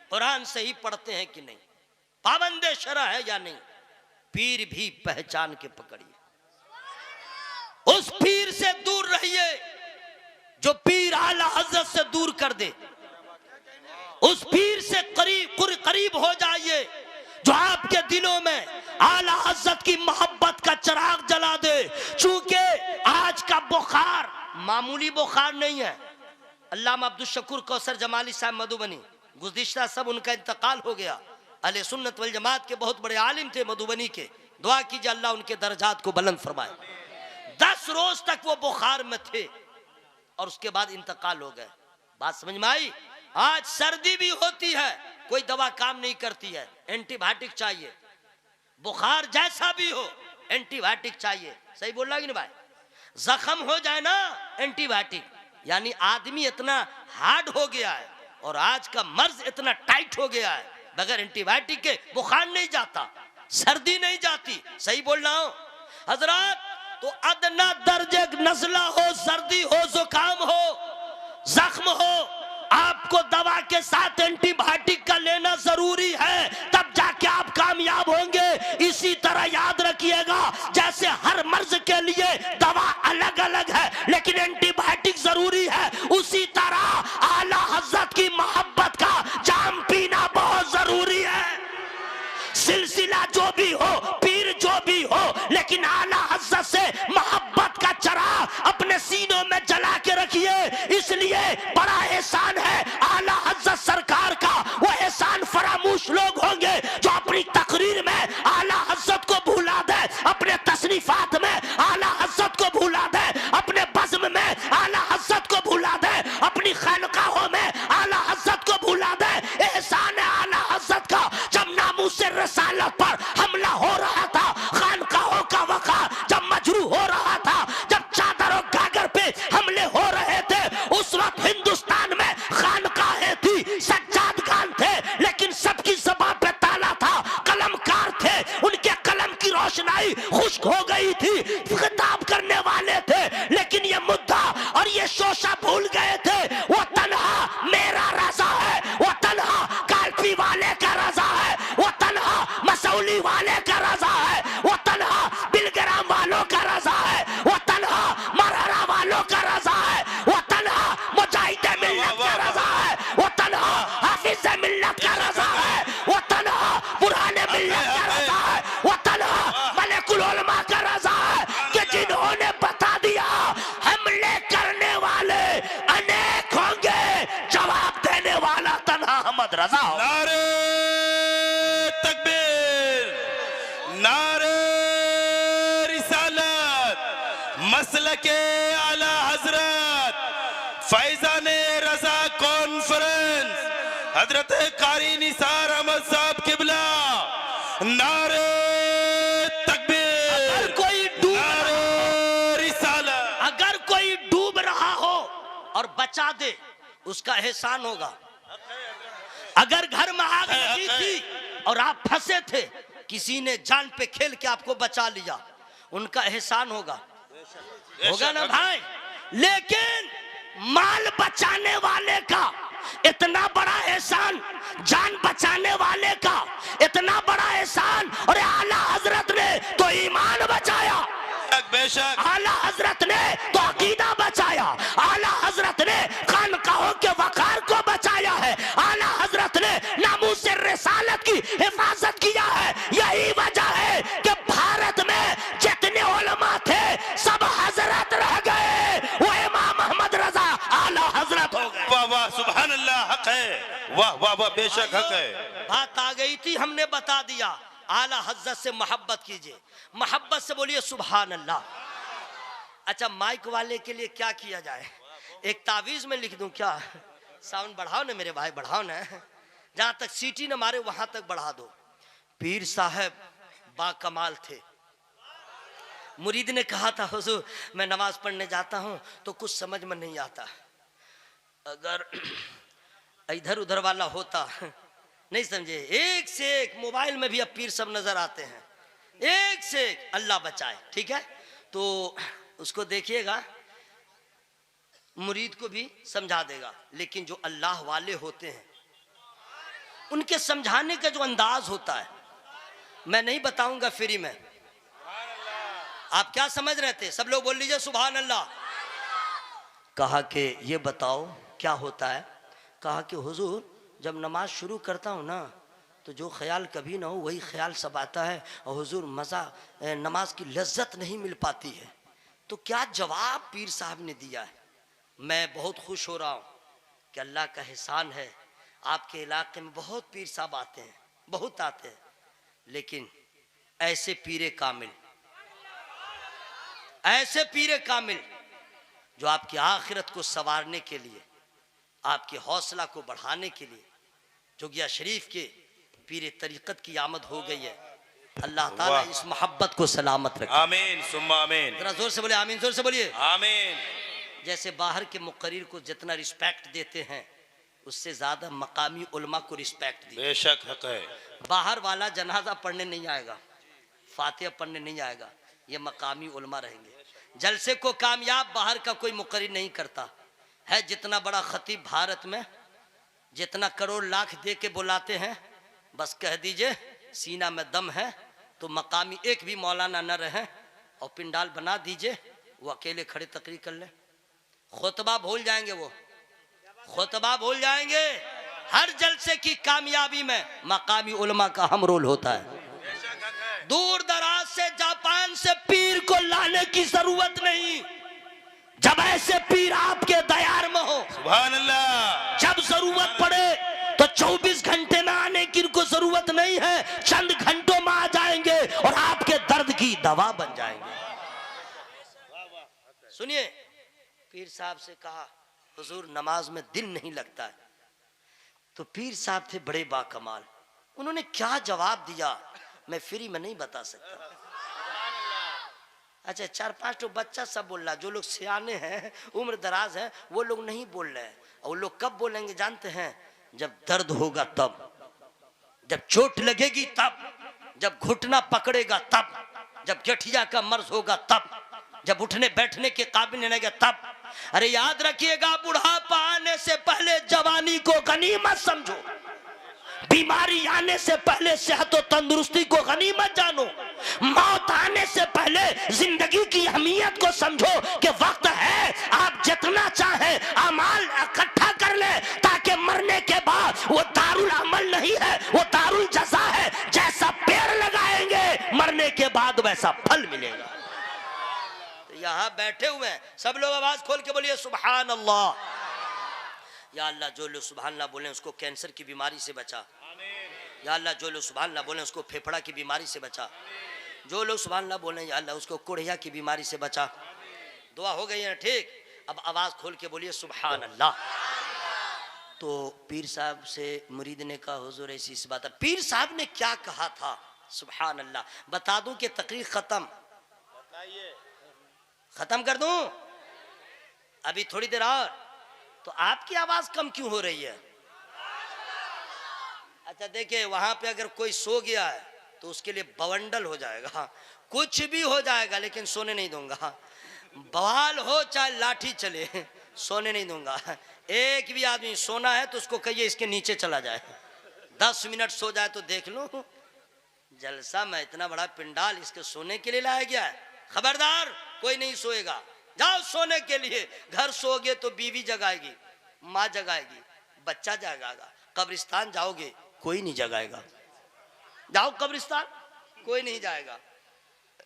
कुरान सही पढ़ते हैं कि नहीं, पाबंदे शरअ है या नहीं। पीर भी पहचान के पकड़िए, उस पीर से दूर रहिए जो पीर आला हजरत से दूर कर दे, उस पीर से करीब हो जाइए जो आपके दिलों में आला हजरत की मोहब्बत का चिराग जला दे। चूंकि आज का बुखार मामूली बुखार नहीं है। अल्लामा अब्दुल शकूर कौसर जमाली साहब मधुबनी, गुज़िश्ता सब उनका इंतकाल हो गया। अहले सुन्नत वल जमात के बहुत बड़े आलिम थे मधुबनी के, दुआ कीजिए अल्लाह उनके दर्जात को बुलंद फरमाए। 10 रोज तक वो बुखार में थे और उसके बाद इंतकाल हो गए। बात समझ में आई? आज सर्दी भी होती है, कोई दवा काम नहीं करती है, एंटीबायोटिक चाहिए। बुखार जैसा भी हो एंटीबायोटिक चाहिए। सही बोल रहा है कि नहीं भाई? जख्म हो जाए ना एंटीबायोटिक, यानी आदमी इतना हार्ड हो गया है और आज का मर्ज इतना टाइट हो गया है, बगैर एंटीबायोटिक के बुखार नहीं जाता, सर्दी नहीं जाती। सही बोल रहा हूं हजरत? तो अदना दर्जे नज़ला हो, सर्दी हो, जुकाम हो, जख्म हो, आपको दवा के साथ एंटीबायोटिक का लेना जरूरी है, तब जाके आप कामयाब होंगे। इसी तरह याद रखिएगा, जैसे हर मर्ज के लिए दवा अलग अलग है लेकिन एंटीबायोटिक जरूरी है, उसी तरह आला हजरत की मोहब्बत का जाम पीना बहुत जरूरी है। सिलसिला जो भी हो, पीर जो भी हो, लेकिन आला हजरत से मोहब्बत का चराग अपने सीनों में जला के रखिए। इसलिए बड़ा एहसान है आला हजरत सरकार का, वो एहसान फरामोश लोग हो
मोहम्मद रजा हो।
नारे तकबीर, नारे रिसालत, मसलके आला हजरत फैजाने रजा कॉन्फ्रेंस हजरत कारी निसार अहमद साहब किबला। नारे तकबीर,
अगर कोई डूब
नारे रिसालत।
अगर कोई डूब रहा हो और बचा दे उसका एहसान होगा। अगर घर में आग लगी थी और आप फंसे थे, किसी ने जान पे खेल के आपको बचा लिया, उनका एहसान होगा, होगा ना भाई। लेकिन माल बचाने वाले का इतना बड़ा एहसान, जान बचाने वाले का इतना बड़ा एहसान, और आला हजरत ने तो ईमान बचाया,
बेशक
आला हजरत ने तो अकीदा बचाया, आला हजरत ने खानकाहों के वकार को बचाया है, आला हजरत ने नामूस रिसालत की हिफाजत किया है। यही वजह है कि भारत में जितने उलमा थे सब हजरत रह गए, वो इमाम मोहम्मद रजा आला हजरत हो गए।
वाह वाह सुभान अल्लाह, हक है, वाह वाह वाह बेशक हक है।
बात आ गई थी, हमने बता दिया। आला हजरत से मोहब्बत कीजिए, मोहब्बत से बोलिए सुभान अल्लाह। अच्छा, माइक वाले के लिए क्या किया जाए? एक तावीज में लिख दूं क्या? साउंड बढ़ाओ ना मेरे भाई, बढ़ाओ ना, जहां तक सीटी न मारे वहां तक बढ़ा दो। पीर साहब बाकमाल थे। मुरीद ने कहा था, हुजूर मैं नमाज पढ़ने जाता हूं तो कुछ समझ में नहीं आता, अगर इधर उधर वाला होता, नहीं समझे, एक से एक मोबाइल में भी अब पीर सब नजर आते हैं, एक से एक, अल्लाह बचाए, ठीक है। तो उसको देखिएगा, मुरीद को भी समझा देगा। लेकिन जो अल्लाह वाले होते हैं उनके समझाने का जो अंदाज होता है, मैं नहीं बताऊंगा फ्री में। आप क्या समझ रहे थे? सब लोग बोल लीजिए सुभान अल्लाह। कहा कि ये बताओ क्या होता है? कहा कि हुजूर जब नमाज शुरू करता हूँ ना तो जो ख्याल कभी ना हो वही ख्याल सब आता है, और हुजूर मज़ा, नमाज की लज्जत नहीं मिल पाती है। तो क्या जवाब पीर साहब ने दिया है। मैं बहुत खुश हो रहा हूँ कि अल्लाह का एहसान है, आपके इलाके में बहुत पीर साहब आते हैं, बहुत आते हैं, लेकिन ऐसे पीरे कामिल, ऐसे पीरे कामिल जो आपकी आखिरत को संवारने के लिए, आपके हौसला को बढ़ाने के लिए, जोगिया शरीफ के पीरे तरीक़त की आमद हो गई है। अल्लाह ताला इस मोहब्बत को सलामत रखे।
आमीन सुम्मा आमीन।
जरा जोर से बोले आमीन, जोर से बोलिए
आमीन।
जैसे बाहर के मुक़र्रिर को जितना रिस्पेक्ट देते हैं, उससे ज़्यादा मकामी उलमा को रिस्पेक्ट दी।
बेशक हक है।
बाहर वाला जनाजा पढ़ने नहीं आएगा, फातिहा पढ़ने नहीं आएगा, ये मकामी उलमा रहेंगे। जलसे को कामयाब बाहर का कोई मुक़र्रिर नहीं करता है। जितना बड़ा खतीब भारत में, जितना करोड़ लाख दे के बुलाते हैं, बस कह दीजिए सीना में दम है तो मकामी एक भी मौलाना न रहे और पिंडाल बना दीजिए, वो अकेले खड़े तकरीर कर ले। खुतबा भूल जाएंगे, वो खुतबा भूल जाएंगे। हर जलसे की कामयाबी में मकामी उलमा का अहम रोल होता है। दूर दराज से, जापान से पीर को लाने की जरूरत नहीं। जब ऐसे पीर आपके दयार में हो,
सुभान अल्लाह,
जब जरूरत पड़े तो 24 घंटे में आने की इनको जरूरत नहीं है, चंद घंटों में आ जाएंगे और आपके दर्द की दवा बन जाएंगे। सुनिए, पीर साहब से कहा हुजूर नमाज में दिल नहीं लगता है, तो पीर साहब थे बड़े बाकमाल। उन्होंने क्या जवाब दिया मैं फ्री में नहीं बता सकता। अच्छा, 4-5 तो बच्चा सब बोल रहा, जो लोग सियाने हैं, उम्र दराज हैं, वो लोग नहीं बोल रहे हैं। और वो लोग कब बोलेंगे जानते हैं? जब दर्द होगा तब, जब चोट लगेगी तब, जब घुटना पकड़ेगा तब, जब गठिया का मर्ज होगा तब, जब उठने बैठने के काबिल नहीं रहेगा तब। अरे याद रखिएगा, बुढ़ापा आने से पहले जवानी को गनीमत समझो, बीमारी आने से पहले सेहत और तंदुरुस्ती को गनीमत जानो, मौत आने से पहले जिंदगी की अहमियत को समझो कि वक्त है आप जितना चाहे अमाल इकट्ठा कर ले, ताकि मरने के बाद वो दारुल अमल नहीं है, वो दारुल जज़ा है। जैसा पेड़ लगाएंगे मरने के बाद वैसा फल मिलेगा। तो यहाँ बैठे हुए हैं सब लोग, आवाज खोल के बोलिए सुभान अल्लाह। या अल्लाह जो लोग सुभान अल्लाह बोले उसको कैंसर की बीमारी से बचा। या अल्लाह जो लोग सुभान अल्लाह बोले उसको फेफड़ा की बीमारी से बचा। जो लोग सुभान अल्लाह बोले या अल्लाह उसको कुढ़िया की बीमारी से बचा। दुआ हो गई है ठीक। अब आवाज खोल के बोलिए सुभान अल्लाह। तो पीर साहब से मुरीद ने कहा हुजूर ऐसी इस बात है। पीर साहब ने क्या कहा था? सुभान अल्लाह। बता दूं कि तकरीर खत्म कर दूं अभी थोड़ी देर और? तो आपकी आवाज कम क्यों हो रही है? अच्छा देखिए वहां पे अगर कोई सो गया है तो उसके लिए बवंडल हो जाएगा, कुछ भी हो जाएगा, लेकिन सोने नहीं दूंगा। बवाल हो चाहे लाठी चले, सोने नहीं दूंगा। एक भी आदमी सोना है तो उसको कहिए इसके नीचे चला जाए, 10 मिनट सो जाए तो देख लो जलसा में इतना बड़ा पिंडाल इसके सोने के लिए लाया गया है। खबरदार कोई नहीं सोएगा, जाओ सोने के लिए। घर सोओगे तो बीवी जगाएगी, माँ जगाएगी, बच्चा जगाएगा। कब्रिस्तान जाओगे कोई नहीं जगाएगा। जाओ कब्रिस्तान कोई नहीं जाएगा।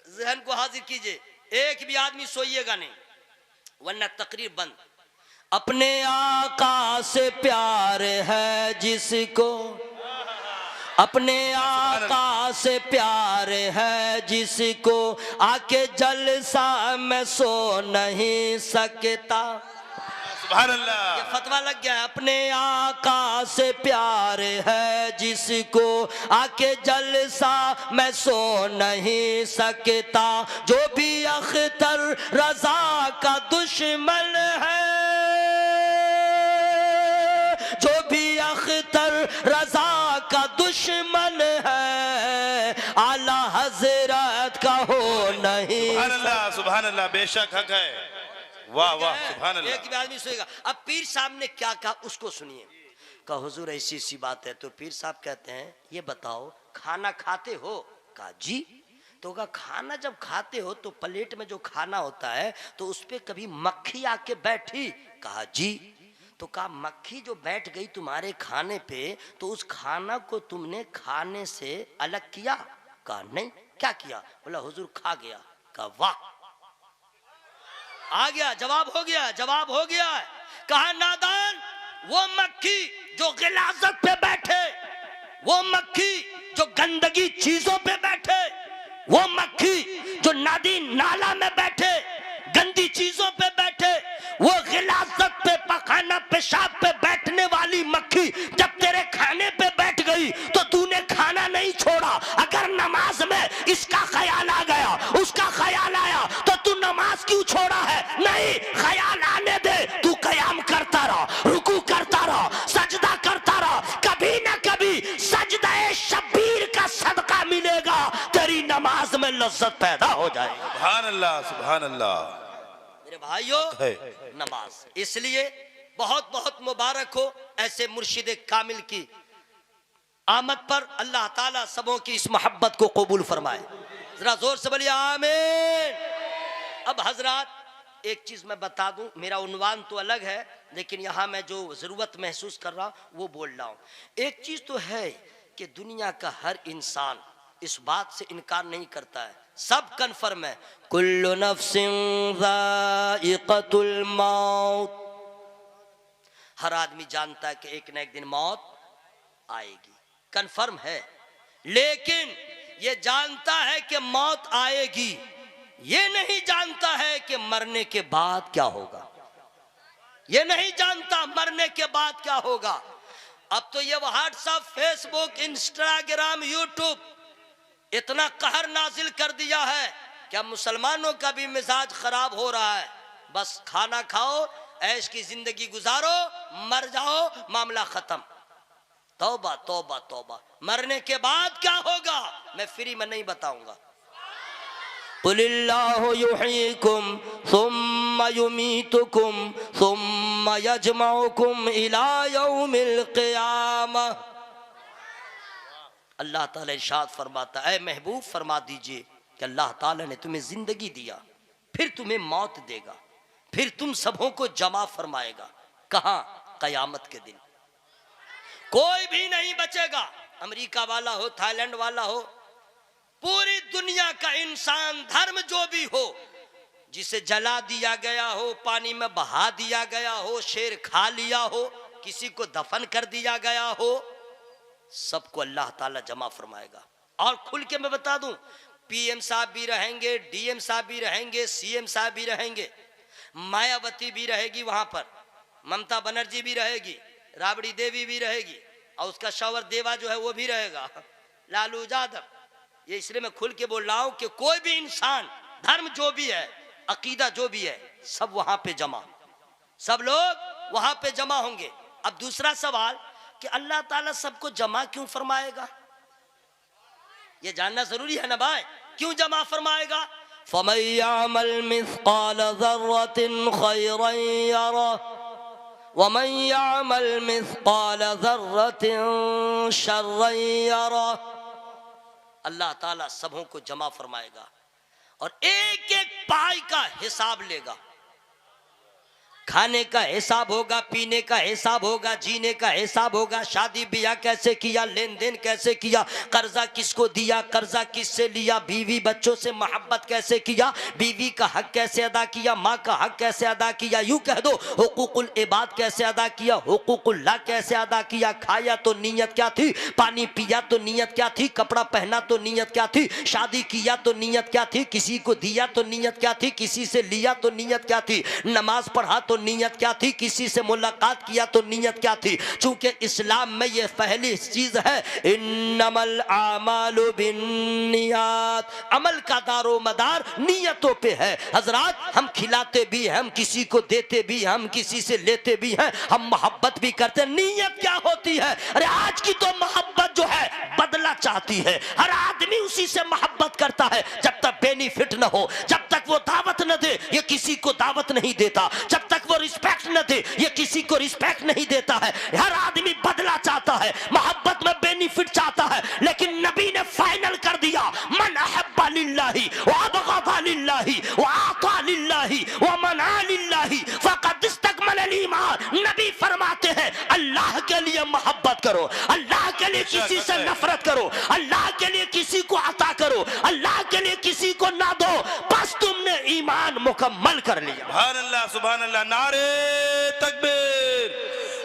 जहन को हाजिर कीजिए, एक भी आदमी सोइएगा नहीं वरना तकरीर बंद। अपने आका से प्यार है जिसको, अपने आका से प्यार है जिसको, आके जलसा में सो नहीं सकता।
सुभान अल्लाह।
ये फतवा लग गया है। अपने आका से प्यार है जिसको, आके जलसा में सो नहीं सकता। जो भी अख्तर रजा का दुश्मन है, जो भी अख्तर रजा का दुश्मन है, आला हजरत का हो नहीं।
सुभान अल्लाह, सुभान अल्लाह, बेशक हक है। वाह वाह सुभान अल्लाह।
एक भी आदमी सोएगा। अब पीर साहब ने क्या कहा उसको सुनिए। कहा हुजूर ऐसी सी बात है। तो पीर साहब कहते हैं ये बताओ खाना खाते हो? कहा जी। तो कहा खाना जब खाते हो तो प्लेट में जो खाना होता है तो उस पे कभी मक्खी आके बैठी? कहा जी। तो कहा मक्खी जो बैठ गई तुम्हारे खाने पे तो उस खाना को तुमने खाने से अलग किया? कहा नहीं। क्या किया? बोला हुजूर खा गया। कहा वाह, आ गया जवाब, हो गया जवाब, हो गया। कहा नादान, वो मक्खी जो गिलाजत पे बैठे, वो मक्खी जो गंदगी चीजों पे बैठे, वो मक्खी जो नदी नाला में बैठे, गंदी चीजों पे बैठे, वो गिलाजत पे पखाना पेशाब पे बैठने वाली मक्खी जब तेरे खाने पे बैठ गई तो तूने खाना नहीं छोड़ा। अगर नमाज में इसका ख्याल आ गया, उसका ख्याल आया तो तू नमाज क्यों छोड़ा है? नहीं, ख्याल आने दे, तू कयाम करता रहा, रुकू करता रहा, सजदा करता रहा। कभी ना कभी सजदा शब्बीर का सदका मिलेगा, तेरी नमाज में लज्जत पैदा हो जाएगी।
सुभान अल्लाह, सुभान अल्लाह।
मेरे भाइयों नमाज इसलिए बहुत बहुत मुबारक हो ऐसे मुर्शिद कामिल की आमद पर। अल्लाह ताला सबों की इस मोहब्बत को कबूल फरमाए। जरा जोर से बोलिए आमीन। अब हजरात एक चीज मैं बता दूं, मेरा उन्वान तो अलग है लेकिन यहाँ मैं जो जरूरत महसूस कर रहा हूं वो बोल रहा हूं। एक चीज तो है कि दुनिया का हर इंसान इस बात से इनकार नहीं करता है, सब कन्फर्म है, कुल्लु नफ्सिन ज़ाइक़तुल मौत। हर आदमी जानता है कि एक न एक दिन मौत आएगी, कन्फर्म है। लेकिन ये जानता है कि मौत आएगी, ये नहीं जानता है कि मरने के बाद क्या होगा। ये नहीं जानता मरने के बाद क्या होगा। अब तो ये व्हाट्सएप, फेसबुक, इंस्टाग्राम, यूट्यूब इतना कहर नाजिल कर दिया है कि अब मुसलमानों का भी मिजाज खराब हो रहा है। बस खाना खाओ, ऐश की जिंदगी गुजारो, मर जाओ, मामला खत्म। तौबा तौबा तौबा। मरने के बाद क्या होगा मैं फ्री में नहीं बताऊंगा। कुलिल्लाहु युहयीकुम सुम्मा युमीतुकुम सुम्मा यजमउकुम इला यौमिल क़ियामह। अल्लाह ताला इरशाद फरमाता है, महबूब फरमा दीजिए कि अल्लाह ताला ने तुम्हें जिंदगी दिया, फिर तुम्हें मौत देगा, फिर तुम सबों को जमा फरमाएगा। कहां? कयामत के दिन। कोई भी नहीं बचेगा, अमेरिका वाला हो, थाईलैंड वाला हो, पूरी दुनिया का इंसान, धर्म जो भी हो, जिसे जला दिया गया हो, पानी में बहा दिया गया हो, शेर खा लिया हो, किसी को दफन कर दिया गया हो, सबको अल्लाह ताला जमा फरमाएगा। और खुल के मैं बता दूं, पीएम साहब भी रहेंगे, डीएम साहब भी रहेंगे, सीएम साहब भी रहेंगे, मायावती भी रहेगी वहां पर, ममता बनर्जी भी रहेगी, राबड़ी देवी भी रहेगी, और उसका शौहर देवा जो है वो भी रहेगा, लालू यादव। ये इसलिए मैं खुल के बोल रहा हूं कि कोई भी इंसान, धर्म जो भी है, अकीदा जो भी है, सब वहां पे जमा, सब लोग वहां पे जमा होंगे। अब दूसरा सवाल कि अल्लाह ताला सबको जमा क्यों फरमाएगा, ये जानना जरूरी है ना भाई, क्यों जमा फरमाएगा? फमन यअमल मिस्काल ज़र्रतिन खैरन यरह वमन यअमल मिस्काल ज़र्रतिन शर्रन यरह। अल्लाह ताला सबों को जमा फरमाएगा और एक एक पाई का हिसाब लेगा। खाने का हिसाब होगा, पीने का हिसाब होगा, जीने का हिसाब होगा, शादी ब्याह कैसे किया, लेन देन कैसे किया, कर्जा किसको दिया, कर्जा किससे लिया, बीवी बच्चों से मोहब्बत कैसे किया, बीवी का हक कैसे अदा किया, माँ का हक कैसे अदा किया, यूं कह दो हुकूकुल इबाद कैसे अदा किया, हुकूकुल्लाह कैसे अदा किया, खाया तो नीयत क्या थी, पानी पिया तो नीयत क्या थी, कपड़ा पहना तो नीयत क्या थी, शादी किया तो नीयत क्या थी, किसी को दिया तो नीयत क्या थी, किसी से लिया तो नीयत क्या थी, नमाज पढ़ा तो नीयत क्या थी, किसी से मुलाकात किया तो नीयत क्या थी। चूंकि इस्लाम में यह पहली चीज है, इन्नमल आमालु बिन्नियात, अमल का दारो मदार नीयतों पे है। हजरात, हम खिलाते भी हैं, हम किसी को देते भी हैं, हम किसी से लेते भी हैं, हम मोहब्बत भी करते हैं, नीयत क्या होती है? अरे आज की तो मोहब्बत जो है बदला चाहती है, हर आदमी उसी से मोहब्बत करता है, जब तक बेनिफिट न हो, जब तक वो दावत न दे, ये किसी को दावत नहीं देता, जब तक वो रिस्पेक्ट न दे, ये किसी को रिस्पेक्ट नहीं देता है। हर आदमी बदला चाहता है, मोहब्बत में बेनिफिट चाहता है, लेकिन नबी ने फाइनल कर दिया, मन अहब्बा लिल्लाहि व अबग़ज़ा लिल्लाहि व आता लिल्लाहि व मना लिल्लाहि फ़क़द इस्तकमल ईमान। नबी फरमाते हैं, अल्लाह के लिए मोहब्बत करो, अल्लाह के लिए किसी से नफरत करो, अल्लाह के लिए किसी को अता करो, अल्लाह के लिए किसी को ना दो, बस तुमने ईमान मुकम्मल कर लिया।
सुभान अल्लाह, सुभान अल्लाह। नारे तकबीर,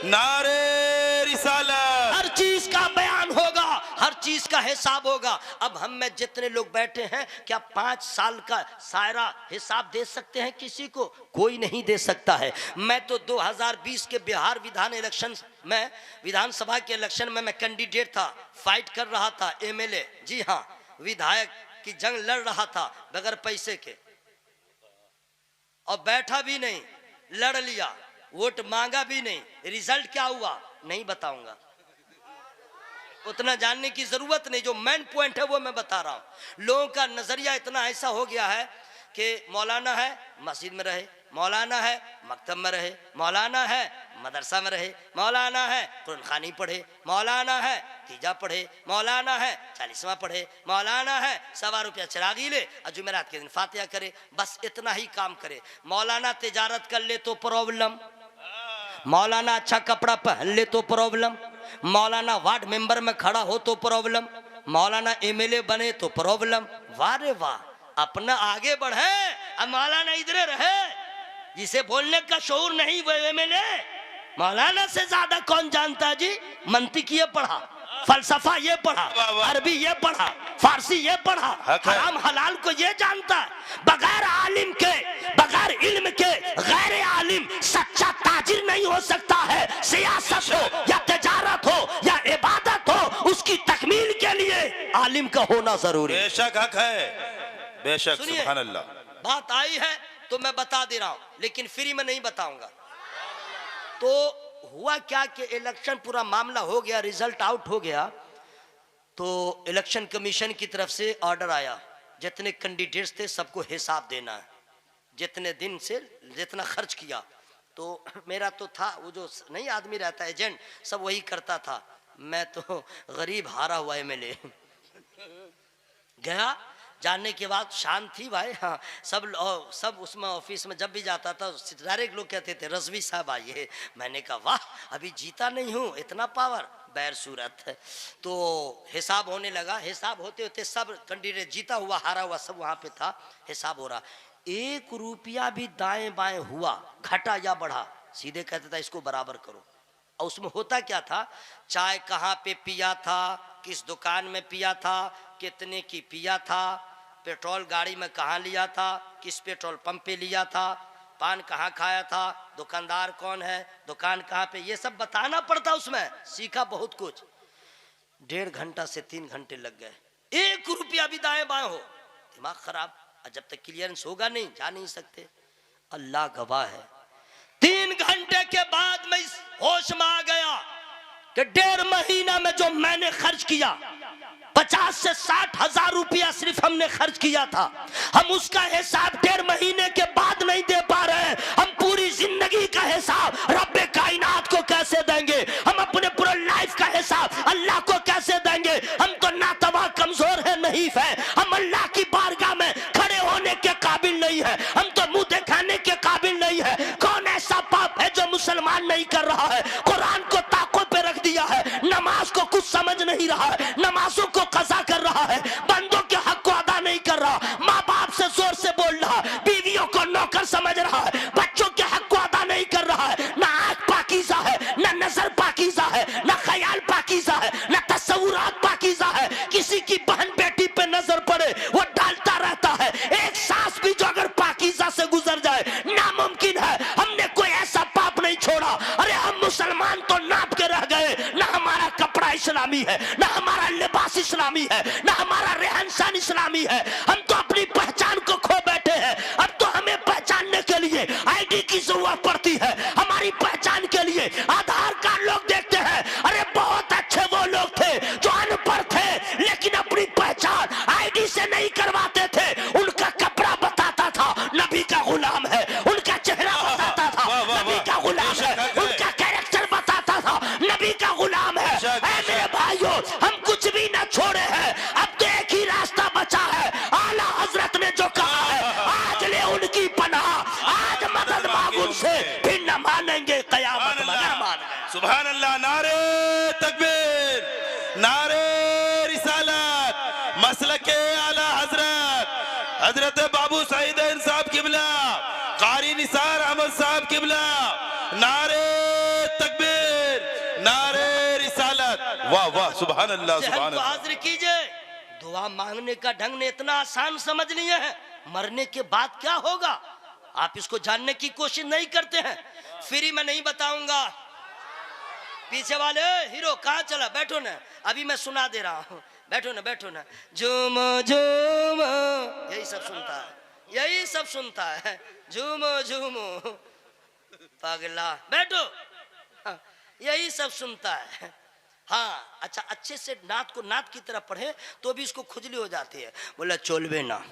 नारे रिसालत।
हर चीज का बयान होगा, हर चीज का हिसाब होगा। अब हम में जितने लोग बैठे हैं, क्या 5 साल का सारा हिसाब दे सकते हैं किसी को? कोई नहीं दे सकता है। मैं तो 2020 के बिहार विधान इलेक्शन में, विधानसभा के इलेक्शन में मैं कैंडिडेट था, फाइट कर रहा था, एमएलए, जी हाँ, विधायक की जंग लड़ रहा था बगैर पैसे के, और बैठा भी नहीं, लड़ लिया, वोट मांगा भी नहीं। रिजल्ट क्या हुआ नहीं बताऊंगा, उतना जानने की जरूरत नहीं, जो मेन पॉइंट है वो मैं बता रहा हूं। लोगों का नजरिया इतना ऐसा हो गया है कि मौलाना है मस्जिद में रहे, मौलाना है मकतब में रहे, मौलाना है मदरसा में रहे, मौलाना है कुरान खानी पढ़े, मौलाना है तीजा पढ़े, मौलाना है 40वां पढ़े, मौलाना है 1.25 रुपया चिरागी ले और जुमेरात के दिन फातिहा करे, बस इतना ही काम करे। मौलाना तिजारत कर ले तो प्रॉब्लम, मौलाना अच्छा कपड़ा पहन ले तो प्रॉब्लम, मौलाना वार्ड मेंबर में खड़ा हो तो प्रॉब्लम, मौलाना एमएलए बने तो प्रॉब्लम। वाह रे वाह, अपना आगे बढ़े, अब मौलाना इधर रहे, जिसे बोलने का शऊर नहीं वो एमएलए। मौलाना से ज्यादा कौन जानता है जी? मंतिक ये पढ़ा, फलसफा ये पढ़ा, अरबी ये पढ़ा, फारसी ये पढ़ा, हराम हलाल को ये जानता है। बगैर आलिम के, बगैर इल्म के गैर आलिम सच्चा ताजिर नहीं हो सकता है। सियासत हो या तिजारत हो या इबादत हो, उसकी तकमील के लिए आलिम का होना जरूरी है।
बेशक हक है, बेशक। सुभान अल्लाह।
बात आई है तो मैं बता दे रहा हूं, लेकिन फ्री में नहीं बताऊंगा। तो हुआ क्या कि इलेक्शन पूरा मामला हो गया, रिजल्ट आउट हो गया, तो इलेक्शन कमीशन की तरफ से ऑर्डर आया, जितने कैंडिडेट्स थे सबको हिसाब देना है, जितने दिन से जितना खर्च किया। तो मेरा तो था, वो जो नहीं आदमी रहता एजेंट, सब वही करता था। मैं तो गरीब हारा हुआ एमएलए गया, जानने के बाद शांत थी भाई, हाँ सब उसमें ऑफिस में जब भी जाता था डायरेक्ट लोग कहते थे रजवी साहब आइए। मैंने कहा वाह, अभी जीता नहीं हूँ, इतना पावर बैर सूरत है। तो हिसाब होने लगा, हिसाब होते होते सब कैंडिडेट जीता हुआ हारा हुआ सब वहाँ पे था, हिसाब हो रहा। 1 रुपया भी दाएं बाएं हुआ, घटा या बढ़ा, सीधे कहते था इसको बराबर करो। और उसमें होता क्या था, चाय कहाँ पे पिया था, किस दुकान में पिया था, कितने की पिया था, पेट्रोल गाड़ी में कहाँ लिया था, किस पेट्रोल पंप पे लिया था, पान कहाँ खाया था, दुकानदार कौन है, दुकान कहाँ पे, ये सब बताना पड़ता उसमें। सीखा बहुत कुछ। 1.5 घंटा से 3 घंटे लग गए। 1 रुपया भी दाएं बाएं हो, दिमाग खराब। और जब तक क्लियरेंस होगा नहीं, जा नहीं सकते। अल्लाह गवाह है, 3 घंटे के बाद मैं इस होश में आ गया कि 1.5 महीना में जो मैंने खर्च किया, 50 से 60 हजार रुपया सिर्फ हमने खर्च किया था। हम उसका हिसाब 1.5 महीने के बाद नहीं दे पा रहे हैं। हम पूरी जिंदगी का हिसाब रब्बे कायनात को कैसे देंगे, हम अपने पूरे लाइफ का हिसाब अल्लाह को कैसे देंगे। हम तो नातवा कमजोर है, नहीफ है, हम अल्लाह की बारगाह में खड़े होने के काबिल नहीं है, हम तो मुंह दिखाने के काबिल नहीं है। कौन ऐसा पाप है जो मुसलमान नहीं कर रहा है, कुरान को ताकों पे रख दिया है, नमाज को कुछ समझ नहीं रहा है, नमाजों को कज़ा कर रहा है, बंदों के हक को अदा नहीं कर रहा, माँ बाप से जोर से बोल रहा, बीवियों को नौकर समझ रहा है, बच्चों के हक को अदा नहीं कर रहा है। ना आँख पाकीज़ा है, ना नजर पाकीज़ा है, ना ख्याल पाकीज़ा है, ना तस्वुरात पाकीज़ा है। किसी की बहन बेटी पे नजर पड़े वो डालता रहता है। एक सांस भी जो अगर पाकीज़ा से गुजर जाए नामुमकिन है। हमने कोई ऐसा पाप नहीं छोड़ा। अरे हम मुसलमान तो नाप के रह गए। ना हमारा कपड़ा इस्लामी है, ना हमारा लिबास इस्लामी है, ना हमारा रहन सहन इस्लामी है। हम तो अपनी पहचान को खो बैठे हैं। अब तो हमें पहचानने के लिए आईडी की जरूरत पड़ती है। हमारी पहचान के लिए आधार कार्ड लोग देखते हैं। अरे बहुत अच्छे वो लोग थे जो अनपढ़ थे लेकिन अपनी पहचान आईडी से नहीं करवाते थे। उनका कपड़ा बताता था नबी का गुलाम है, उनका चेहरा बताता था नबी का गुलाम है, उनका कैरेक्टर बताता था नबी का गुलाम है। ऐ मेरे भाइयों, हम कुछ भी न छोड़े हैं। अब तो एक ही रास्ता बचा है। आला हजरत ने जो कहा है, आज ले उनकी पनाह, आज मदद मांग उनसे, फिर न मानेंगे कयामत में न मानेंगे।
सुभान अल्लाह। नारे तकबीर, नारे रिसालत, मसलके आला हजरत हजरत बाबू सईद साहब किबला, कारी निसार अहमद साहब किबला। नारे तकबीर, नारे रिसालत। वाह वाह, सुभान अल्लाह, सुभान अल्लाह।
हाजिर कीजिए। दुआ मांगने का ढंग ने इतना आसान समझ लिए हैं, मरने के बाद क्या होगा आप इसको जानने की कोशिश नहीं करते हैं। फ्री में नहीं बताऊंगा। पीछे वाले हीरो कहाँ चला, बैठो ना, अभी मैं सुना दे रहा हूँ। बैठो ना, बैठो ना। झूमो झूमो, यही सब सुनता है, यही सब सुनता है। झूमो झूमो पगला, बैठो। हाँ, यही सब सुनता है। हाँ अच्छा, अच्छे से नात को नात की तरह पढ़े तो भी इसको खुजली हो जाती है। बोला चोलबे ना।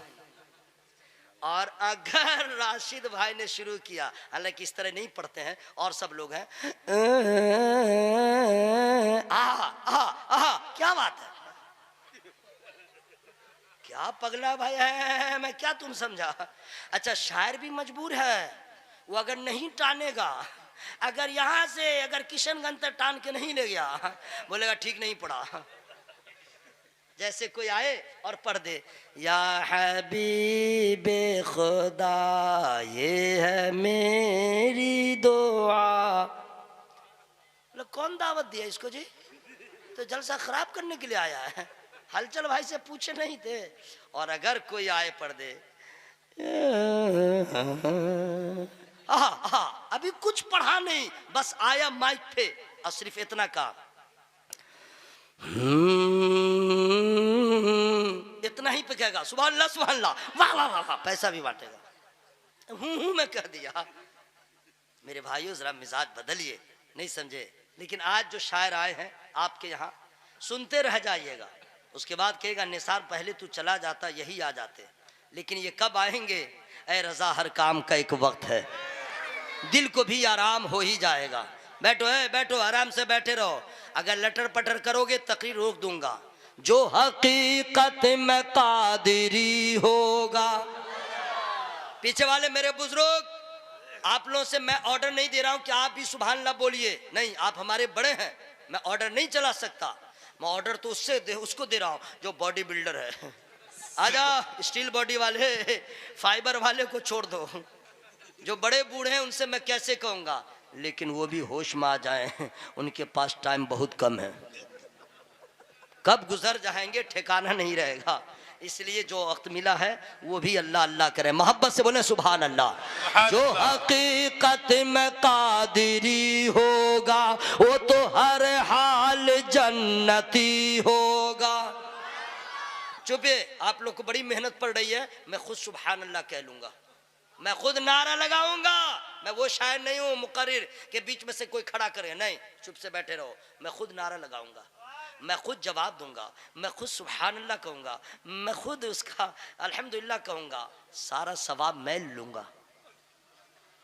और अगर राशिद भाई ने शुरू किया, हालांकि इस तरह नहीं पढ़ते हैं और सब लोग हैं, क्या बात है, क्या पगला भाई है, मैं क्या तुम समझा। अच्छा, शायर भी मजबूर है, वो अगर नहीं टानेगा, अगर यहाँ से अगर किशनगंज तक टान के नहीं ले गया, बोलेगा ठीक नहीं पढ़ा। जैसे कोई आए और पढ़ दे, या हबीबे खुदा ये है मेरी दुआ। कौन दावत दिया इसको जी, तो जलसा खराब करने के लिए आया है। हलचल भाई से पूछे नहीं थे। और अगर कोई आए पढ़ दे, अभी कुछ पढ़ा नहीं, बस आया माइक पे और सिर्फ इतना का, इतना ही पे कहेगा सुभान अल्लाह सुभान अल्लाह, वाह वाह वाह, पैसा भी बांटेगा। मैं कह दिया। मेरे भाइयों जरा मिजाज बदलिए, नहीं समझे। लेकिन आज जो शायर आए हैं आपके यहाँ, सुनते रह जाइएगा, उसके बाद कहेगा निसार पहले तू चला जाता, यही आ जाते। लेकिन ये कब आएंगे, ऐ रजा हर काम का एक वक्त है, दिल को भी आराम हो ही जाएगा। बैठो है, बैठो, आराम से बैठे रहो। अगर लटर पटर करोगे तकरीर रोक दूंगा। जो हकीकत में कादिरी होगा। पीछे वाले मेरे बुजुर्ग, आप लोगों से मैं ऑर्डर नहीं दे रहा हूं कि आप भी सुभान अल्लाह बोलिए, नहीं, आप हमारे बड़े हैं, मैं ऑर्डर नहीं चला सकता। मैं ऑर्डर तो उसको दे रहा हूं जो बॉडी बिल्डर है। आजा, स्टील बॉडी वाले, फाइबर वाले को छोड़ दो। जो बड़े बूढ़े हैं उनसे मैं कैसे कहूंगा, लेकिन वो भी होश में आ जाएं, उनके पास टाइम बहुत कम है, कब गुजर जाएंगे ठिकाना नहीं रहेगा। इसलिए जो वक्त मिला है वो भी अल्लाह अल्लाह करे, मोहब्बत से बोले सुभान अल्लाह। जो हकीकत में कादिरी होगा वो तो हर हाल जन्नती होगा। चुपे, आप लोग को बड़ी मेहनत पड़ रही है, मैं खुद सुभान अल्लाह कह लूंगा, मैं खुद नारा लगाऊंगा। मैं वो शायर नहीं हूँ मुकर्रिर के बीच में से कोई खड़ा करे, नहीं, चुप से बैठे रहो। मैं खुद नारा लगाऊंगा, मैं खुद जवाब दूंगा, मैं खुद सुभान अल्लाह कहूंगा, मैं खुद उसका अल्हम्दुलिल्लाह कहूंगा, सारा सवाब मैं लूंगा।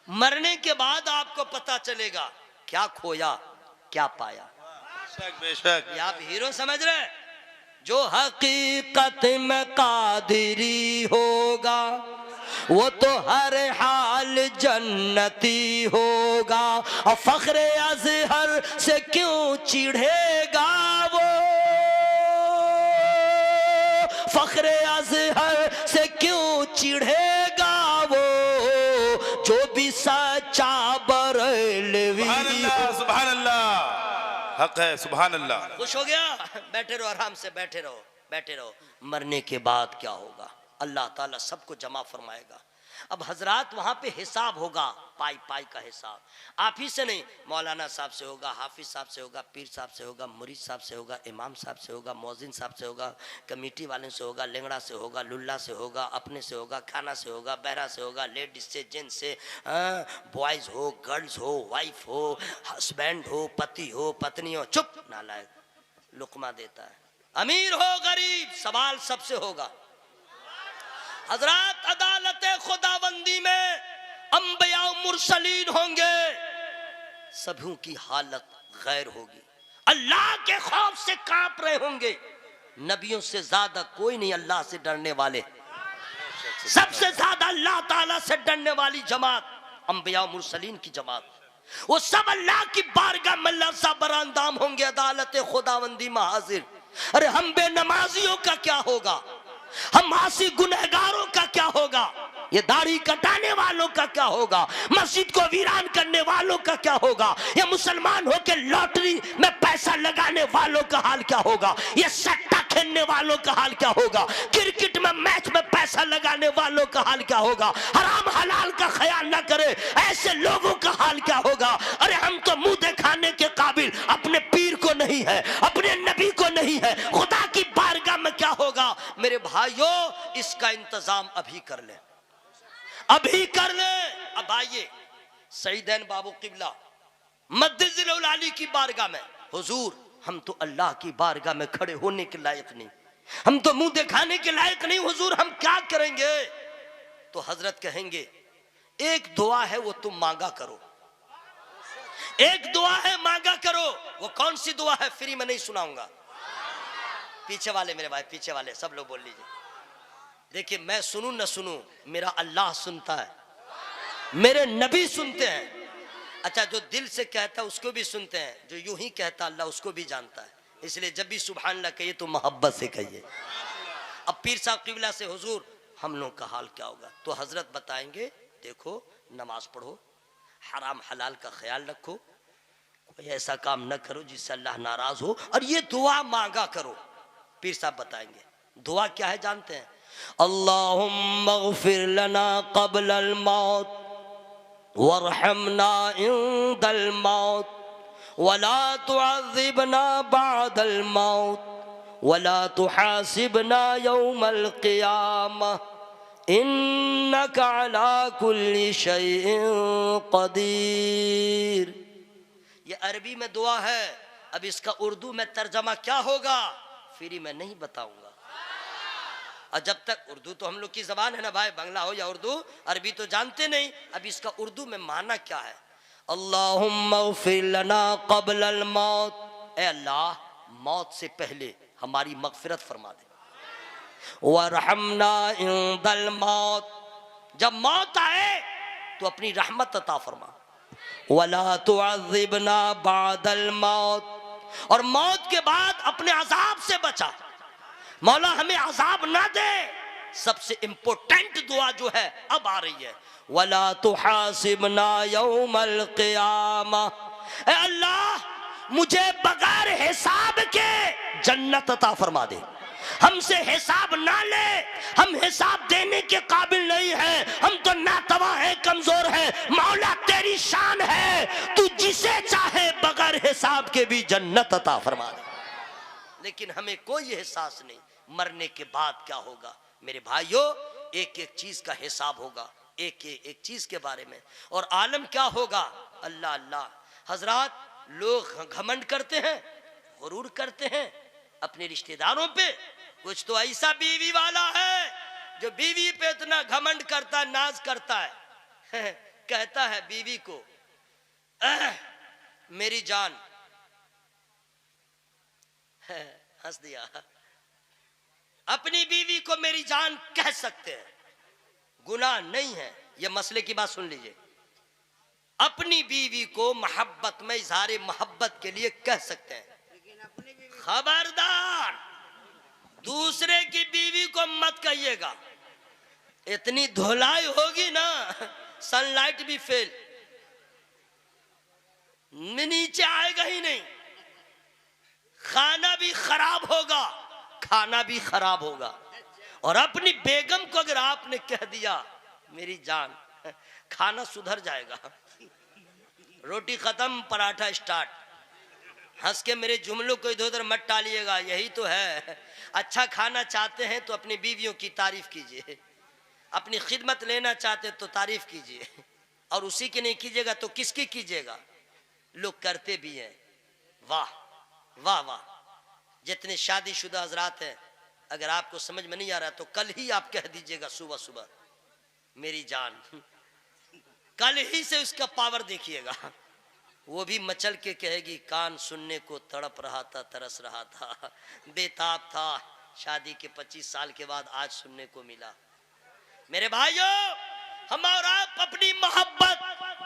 मरने के बाद आपको पता चलेगा क्या खोया क्या पाया।
बेशक बेशक।
ये आप हीरो समझ रहे? जो हकीकत में कादिरी होगा वो तो हर हाल जन्नती होगा। और फख्रे अज़हर से क्यों चिढ़ेगा वो, फख्रे अज़हर से क्यों चिढ़ेगा वो, जो भी सच्चा बरेलवी।
सुभान अल्लाह सुभान अल्लाह, हक है सुभान अल्लाह।
खुश हो गया? बैठे रहो, आराम से बैठे रहो, बैठे रहो। मरने के बाद क्या होगा अल्लाह ताला सबको जमा फरमाएगा। अब हजरात वहां पे हिसाब होगा, पाई पाई का हिसाब। आप ही से नहीं, मौलाना साहब से होगा, हाफिज साहब से होगा, पीर साहब से होगा, मुरीद साहब से होगा, इमाम साहब से होगा, मौजिन साहब से होगा, कमेटी वाले से होगा, लेंगड़ा से होगा, लुल्ला से होगा, अपने से होगा, खाना से होगा, बहरा से होगा, लेडीज से, जेंट्स से, बॉयज हो, गर्ल्स हो, वाइफ हो, हस्बैंड हो, पति हो, पत्नी हो। चुप नालायक, लुकमा देता है। अमीर हो गरीब, सवाल सबसे होगा। हजरात अदालत खुदाबंदी में अंबिया मुरसलीन होंगे, सभी की हालत गैर होगी, अल्लाह के खौफ से कांप रहे होंगे। नबियों से ज्यादा कोई नहीं अल्लाह से डरने वाले, सबसे ज्यादा अल्लाह ताला से डरने वाली जमात अंबिया मुरसलीन की जमात। वो सब अल्लाह की बारगाह में लर्ज़ा बरांदाम होंगे अदालत खुदाबंदी में हाजिर। अरे हम बेनमाजियों का क्या होगा, हम आसी गुनहगारों का क्या होगा, ये दाढ़ी कटाने वालों का क्या होगा, मस्जिद को वीरान करने वालों का क्या होगा, ये मुसलमान होकर लॉटरी में पैसा लगाने वालों का हाल क्या होगा, ये सट्टा खेलने वालों का हाल क्या होगा, क्रिकेट में मैच में पैसा लगाने वालों का हाल क्या होगा, हराम हलाल का ख्याल ना करे ऐसे लोगों का हाल क्या होगा। अरे हम तो मुंह दिखाने के काबिल अपने पीर को नहीं है, अपने नबी को नहीं है, खुदा की बारगाह में क्या होगा। मेरे भाइयों, इसका इंतजाम अभी कर ले, अभी कर ले। अब आइए सईदैन बाबू किबला मद्दिज़िल आली की बारगाह में, हुजूर हम तो अल्लाह की बारगाह में खड़े होने के लायक नहीं, हम तो मुंह दिखाने के लायक नहीं, हुजूर हम क्या करेंगे। तो हजरत कहेंगे एक दुआ है वो तुम मांगा करो, एक दुआ है मांगा करो। वो कौन सी दुआ है, फ्री में नहीं सुनाऊंगा। पीछे वाले मेरे भाई, पीछे वाले सब लोग बोल लीजिए। देखिए मैं सुनूं न सुनूं, मेरा अल्लाह सुनता है, मेरे नबी सुनते हैं। अच्छा, जो दिल से कहता है उसको भी सुनते हैं, जो यूं ही कहता अल्लाह उसको भी जानता है। इसलिए जब भी सुभान अल्लाह कहिए तो मोहब्बत से कहिए। अब पीर साहब किबला से, हुजूर हम लोग का हाल क्या होगा। तो हजरत बताएंगे देखो नमाज पढ़ो, हराम हलाल का ख्याल रखो, कोई ऐसा काम न करो जिससे अल्लाह नाराज हो, और ये दुआ मांगा करो। पीर साहब बताएंगे दुआ क्या है जानते हैं, अल्लाहुम्मा ग़फ़िर लना क़ब्लल मौत वरहमना इंदल मौत वला तुअज़्ज़िबना बअदल मौत वला तुहासिबना यौमल क़ियामह इन्नका अला कुल्लि शैइन क़दीर। ये अरबी में दुआ है। अब इसका उर्दू में तर्जमा क्या होगा फ्री में नहीं बताऊंगा। और जब तक उर्दू तो हम लोग की जबान है ना भाई, बांग्ला हो या उर्दू, अरबी तो जानते नहीं। अब इसका उर्दू में माना क्या है, अल्लाहुम्मा ग़फ़िर लना क़ब्लल मौत, ए अल्लाह मौत से पहले हमारी मग़फ़िरत फरमा दे, वरहमना इंदल मौत, जब मौत आए तो अपनी रहमत अता फरमा, वला तुअज़्ज़िबना बअदल मौत, और मौत के बाद अपने अजाब से बचा। मौला हमें अजाब ना दे, सबसे इंपॉर्टेंट दुआ जो है अब आ रही है, वला तुहासिबना यौमल क़ियामा, ऐ अल्लाह मुझे बगैर हिसाब के जन्नत अता फरमा दे। हमसे हिसाब ना ले, हम हिसाब देने के काबिल नहीं है, हम तो नातवा है, कमजोर है। मौला तेरी शान है, तू जिसे चाहे बगैर हिसाब के भी जन्नत अता फरमा दे। लेकिन हमें कोई एहसास नहीं मरने के बाद क्या होगा। मेरे भाइयों, एक एक चीज का हिसाब होगा, एक चीज के बारे में। और आलम क्या होगा, अल्लाह अल्लाह। हजरात, लोग घमंड करते हैं, गुरूर करते हैं अपने रिश्तेदारों पे। कुछ तो ऐसा बीवी वाला है जो बीवी पे इतना घमंड करता है, नाज करता है कहता है बीवी को, मेरी जान, हंस दिया। अपनी बीवी को मेरी जान कह सकते हैं, गुनाह नहीं है। यह मसले की बात सुन लीजिए। अपनी बीवी को मोहब्बत में इजहार मोहब्बत के लिए कह सकते हैं। खबरदार, दूसरे की बीवी को मत कहिएगा, इतनी धुलाई होगी ना, सनलाइट भी फेल, नीचे आएगा ही नहीं, खाना भी खराब होगा, खाना भी खराब होगा। और अपनी बेगम को अगर आपने कह दिया मेरी जान, खाना सुधर जाएगा। रोटी खत्म, पराठा स्टार्ट। हंस के मेरे जुमलों को इधर उधर मत टालिएगा, यही तो है। अच्छा खाना चाहते हैं तो अपनी बीवियों की तारीफ कीजिए, अपनी खिदमत लेना चाहते तो तारीफ कीजिए, और उसी की नहीं कीजिएगा तो किसकी कीजिएगा। लोग करते भी हैं। वाह वाह वाह। जितने शादीशुदा हजरात हैं, अगर आपको समझ में नहीं आ रहा तो कल ही आप कह दीजिएगा सुबह सुबह मेरी जान, कल ही से उसका पावर देखिएगा। वो भी मचल के कहेगी, कान सुनने को तड़प रहा था, तरस रहा था, बेताब था, शादी के 25 साल के बाद आज सुनने को मिला। मेरे भाइयों, हम और आप अपनी मोहब्बत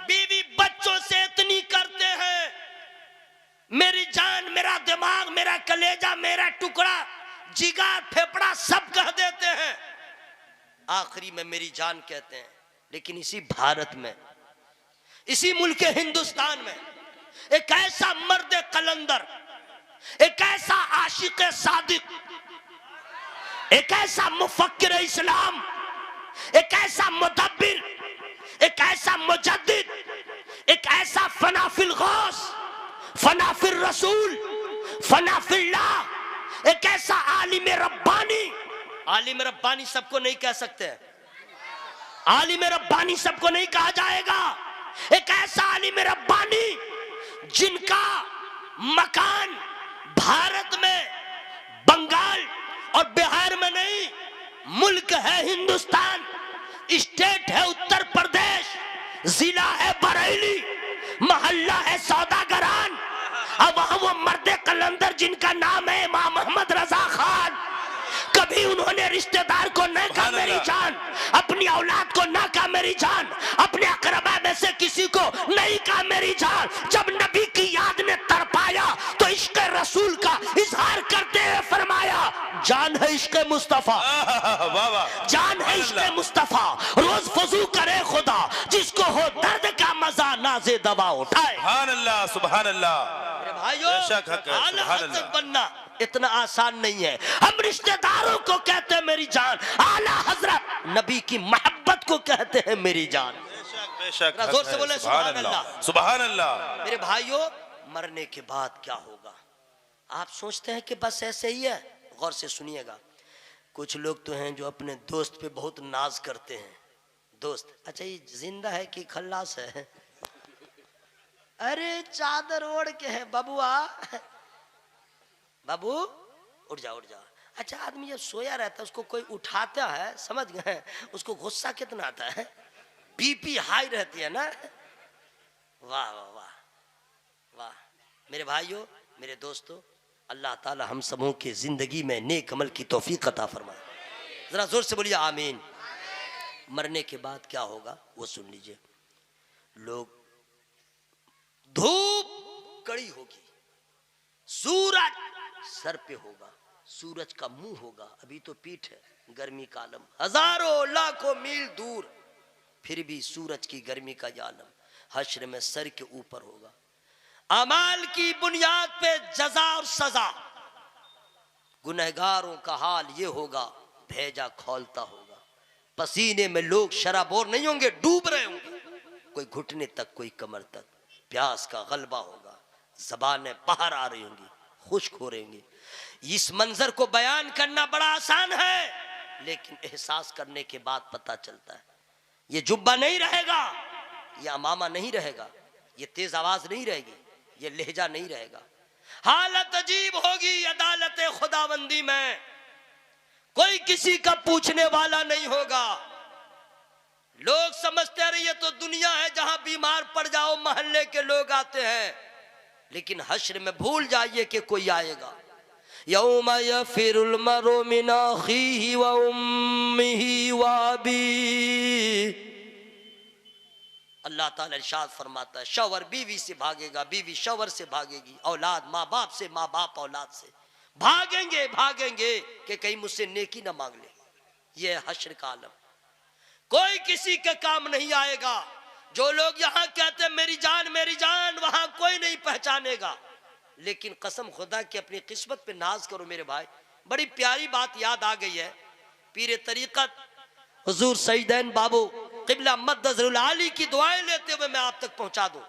बीवी बच्चों से इतनी करते हैं, मेरी जान, मेरा दिमाग, मेरा कलेजा, मेरा टुकड़ा, जिगर, फेफड़ा सब कह देते हैं, आखिरी में मेरी जान कहते हैं। लेकिन इसी भारत में, इसी मुल्क हिंदुस्तान में एक ऐसा मर्द कलंदर, एक ऐसा आशिक सादिक, एक ऐसा मुफक्किर इस्लाम, एक ऐसा मुदब्बिर, एक ऐसा मुजद्दिद, एक ऐसा फनाफिल गौस, फनाफिल रसूल, फनाफिल्लाह, एक ऐसा आलिम रब्बानी। आलिम रब्बानी सबको नहीं कह सकते, आलिम रब्बानी सबको नहीं कहा जाएगा। एक ऐसा आलिम रब्बानी जिनका मकान भारत में, बंगाल और बिहार में नहीं, मुल्क है हिंदुस्तान, स्टेट है उत्तर प्रदेश, जिला है बरेली, मोहल्ला है सौदागरान। अब वहां वो मर्द कलंदर जिनका नाम है इमाम मोहम्मद रजा खान, कभी उन्होंने रिश्तेदार को न कहा मेरी जान, अपनी औलाद को न कहा मेरी जान, अपने अकरबा में से किसी को नहीं कहा मेरी जान। जब नबी की याद ने तड़पाया तो इश्क रसूल का इजहार करते हुए फरमाया, जान है इश्क मुस्तफा, जान है इश्क मुस्तफा, रोज फजू करे खुदा, जिसको हो दर्द का मजा नाज़े दवा उठाए।
सुभान अल्लाह, सुभान अल्लाह।
भाइयों, आला हज़रत बनना इतना आसान नहीं है। हम रिश्तेदारों को कहते हैं मेरी जान, आला हजरत नबी की मोहब्बत को कहते हैं मेरी जान।
बेशक
जोर से बोले सुभान अल्लाह,
सुभान अल्लाह।
मेरे भाइयों, मरने के बाद क्या होगा? आप सोचते हैं कि बस ऐसे ही है? गौर से सुनिएगा। कुछ लोग तो हैं जो अपने दोस्त पे बहुत नाज करते हैं। दोस्त, अच्छा ये जिंदा है कि खल्लास है? अरे चादर ओढ़ के है बबुआ, बाबू उठ जा उठ जा। अच्छा, आदमी जब सोया रहता है उसको कोई उठाता है, समझ गए, उसको गुस्सा कितना आता है, बीपी हाई रहती है ना। वाह वाह वाह वाह। मेरे भाइयों, मेरे दोस्तों, अल्लाह ताला हम सबों के जिंदगी में नेक अमल की तौफीक अता फरमाए। जरा जोर से बोलिए आमीन। मरने के बाद क्या होगा वो सुन लीजिए। लोग, धूप कड़ी होगी, सूरज सर पे होगा, सूरज का मुंह होगा, अभी तो पीठ है, गर्मी का आलम हजारों लाखों मील दूर, फिर भी सूरज की गर्मी का ये आलम हश्र में सर के ऊपर होगा। अमाल की बुनियाद पे जजा और सजा, गुनहगारों का हाल ये होगा, भेजा खोलता होगा। पसीने में लोग शराबोर नहीं होंगे, डूब रहे होंगे, कोई घुटने तक, कोई कमर तक। प्यास का गलबा होगा, ज़बानें बाहर आ रही होंगी, खुश्क हो रही होंगी। इस मंजर को बयान करना बड़ा आसान है, लेकिन एहसास करने के बाद पता चलता है ये जुब्बा नहीं रहेगा, ये अमामा नहीं रहेगा, ये तेज आवाज नहीं रहेगी, ये लहजा नहीं रहेगा। हालत अजीब होगी अदालत खुदाबंदी में, कोई किसी का पूछने वाला नहीं होगा। लोग समझते हैं ये तो दुनिया है जहां बीमार पड़ जाओ मोहल्ले के लोग आते हैं, लेकिन हश्र में भूल जाइए कि कोई आएगा। यौम यफिरुल मरउ मिन अखीही व उम्मिही व अबीही, अल्लाह ताला इरशाद फरमाता है शौहर बीवी से भागेगा, बीवी शौहर से भागेगी, औलाद माँ बाप से, माँ बाप औलाद से भागेंगे भागेंगे कि कहीं मुझसे नेकी ना मांग ले। ये है हश्र का आलम, कोई किसी के काम नहीं आएगा। जो लोग यहाँ कहते हैं मेरी जान, वहां कोई नहीं पहचानेगा। लेकिन कसम खुदा की अपनी किस्मत पे नाज करो मेरे भाई। बड़ी प्यारी बात याद आ गई है, पीर तरीकत हुजूर सईदैन बाबू क़िबला मद्दज़रुल आली की दुआएं लेते हुए मैं आप तक पहुंचा दूं।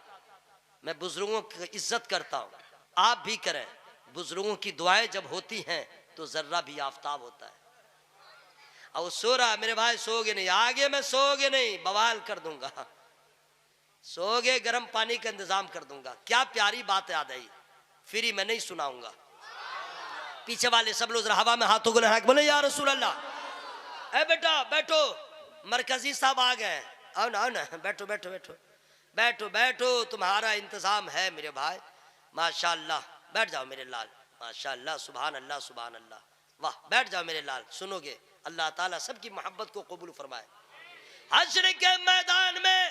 मैं बुजुर्गों की इज्जत करता हूं, आप भी करें। बुजुर्गों की दुआएं जब होती हैं तो जर्रा भी आफताब होता है। अब सो रहा मेरे भाई, सोगे नहीं, आगे मैं सोगे नहीं, बवाल कर दूंगा। सोगे गर्म पानी का इंतजाम कर दूंगा। क्या प्यारी बात याद आई, फ्री मैं नहीं सुनाऊंगा। पीछे वाले सब लोग हवा में हाथों को लगा के बोले या रसूल अल्लाह। ए बेटा बैठो, मरकजी साहब आ गए, आओ ना, बैठो बैठो बैठो बैठो बैठो, तुम्हारा इंतजाम है मेरे भाई। माशाअल्लाह, बैठ जाओ मेरे लाल, माशाअल्लाह, सुभान अल्लाह सुभान अल्लाह, वाह, बैठ जाओ मेरे लाल। सुनोगे, अल्लाह ताला सबकी मोहब्बत को कबूल फरमाए। हश्र के मैदान में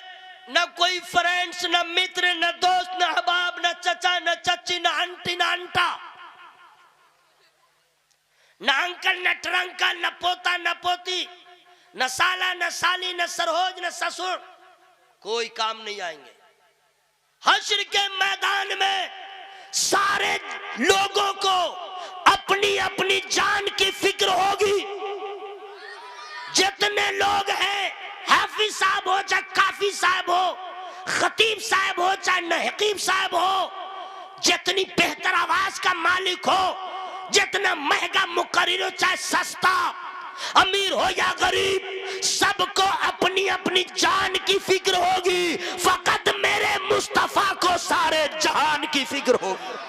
न कोई फ्रेंड्स, न मित्र, न दोस्त, न अहबाब, न चचा, न चची, न आंटी, न अंटा, न अंकल, न ट्रंकल, न पोता, न पोती, न साला, न साली, न सरहोज, न ससुर, कोई काम नहीं आएंगे। हश्र के मैदान में सारे लोगों को अपनी अपनी जान की फिक्र होगी। जितने लोग हैं, हाफिज साहब हो चाहे काफी साहब हो, खतीब साहब हो चाहे नहकीब साहब हो, जितनी बेहतर आवाज का मालिक हो, जितना महंगा मुकर्रिर हो चाहे सस्ता, अमीर हो या गरीब, सबको अपनी अपनी जान की फिक्र होगी। फकत मेरे मुस्तफा को सारे जहान की फिक्र होगी।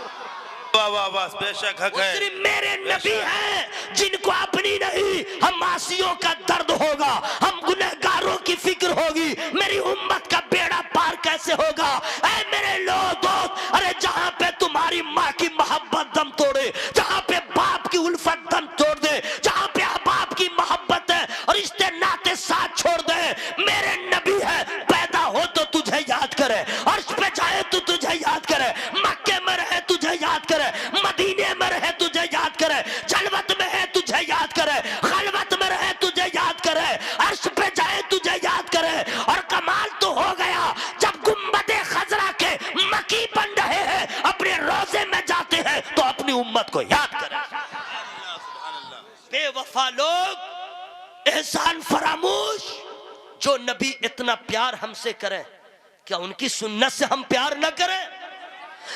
बेशक हक है।
सिर्फ मेरे नबी हैं जिनको अपनी नहीं हम आसियों का दर्द होगा, हम गुनहगारों की फिक्र होगी। मेरी उम्मत का बेड़ा पार कैसे होगा? ऐ मेरे लोग दोस्त, अरे जहां पे तुम्हारी माँ की मोहब्बत दम तोड़े, जहां पे बाप की उल्फत दम तोड़ दे, जहां पे बाप की मोहब्बत है और रिश्ते नाते साथ छोड़ दे, मेरे नबी है। पैदा हो तो तुझे याद करे, अर्श पे जाए तो तुझे याद करे, मक्के में रहे तुझे याद करे, मदीने में रहे तुझे याद करे, जलवत में है तुझे याद करे, खलवत में रहे तुझे याद करे, अर्श पे जाए तुझे याद करे। और कमाल तो हो गया जब गुम्बदे खजरा के मकी बन रहे हैं, अपने रोजे में जाते हैं तो अपनी उम्मत को याद करें। बेवफा लोग, एहसान फरामोश, जो नबी इतना प्यार हमसे करें, क्या उनकी सुन्नत से हम प्यार न करें?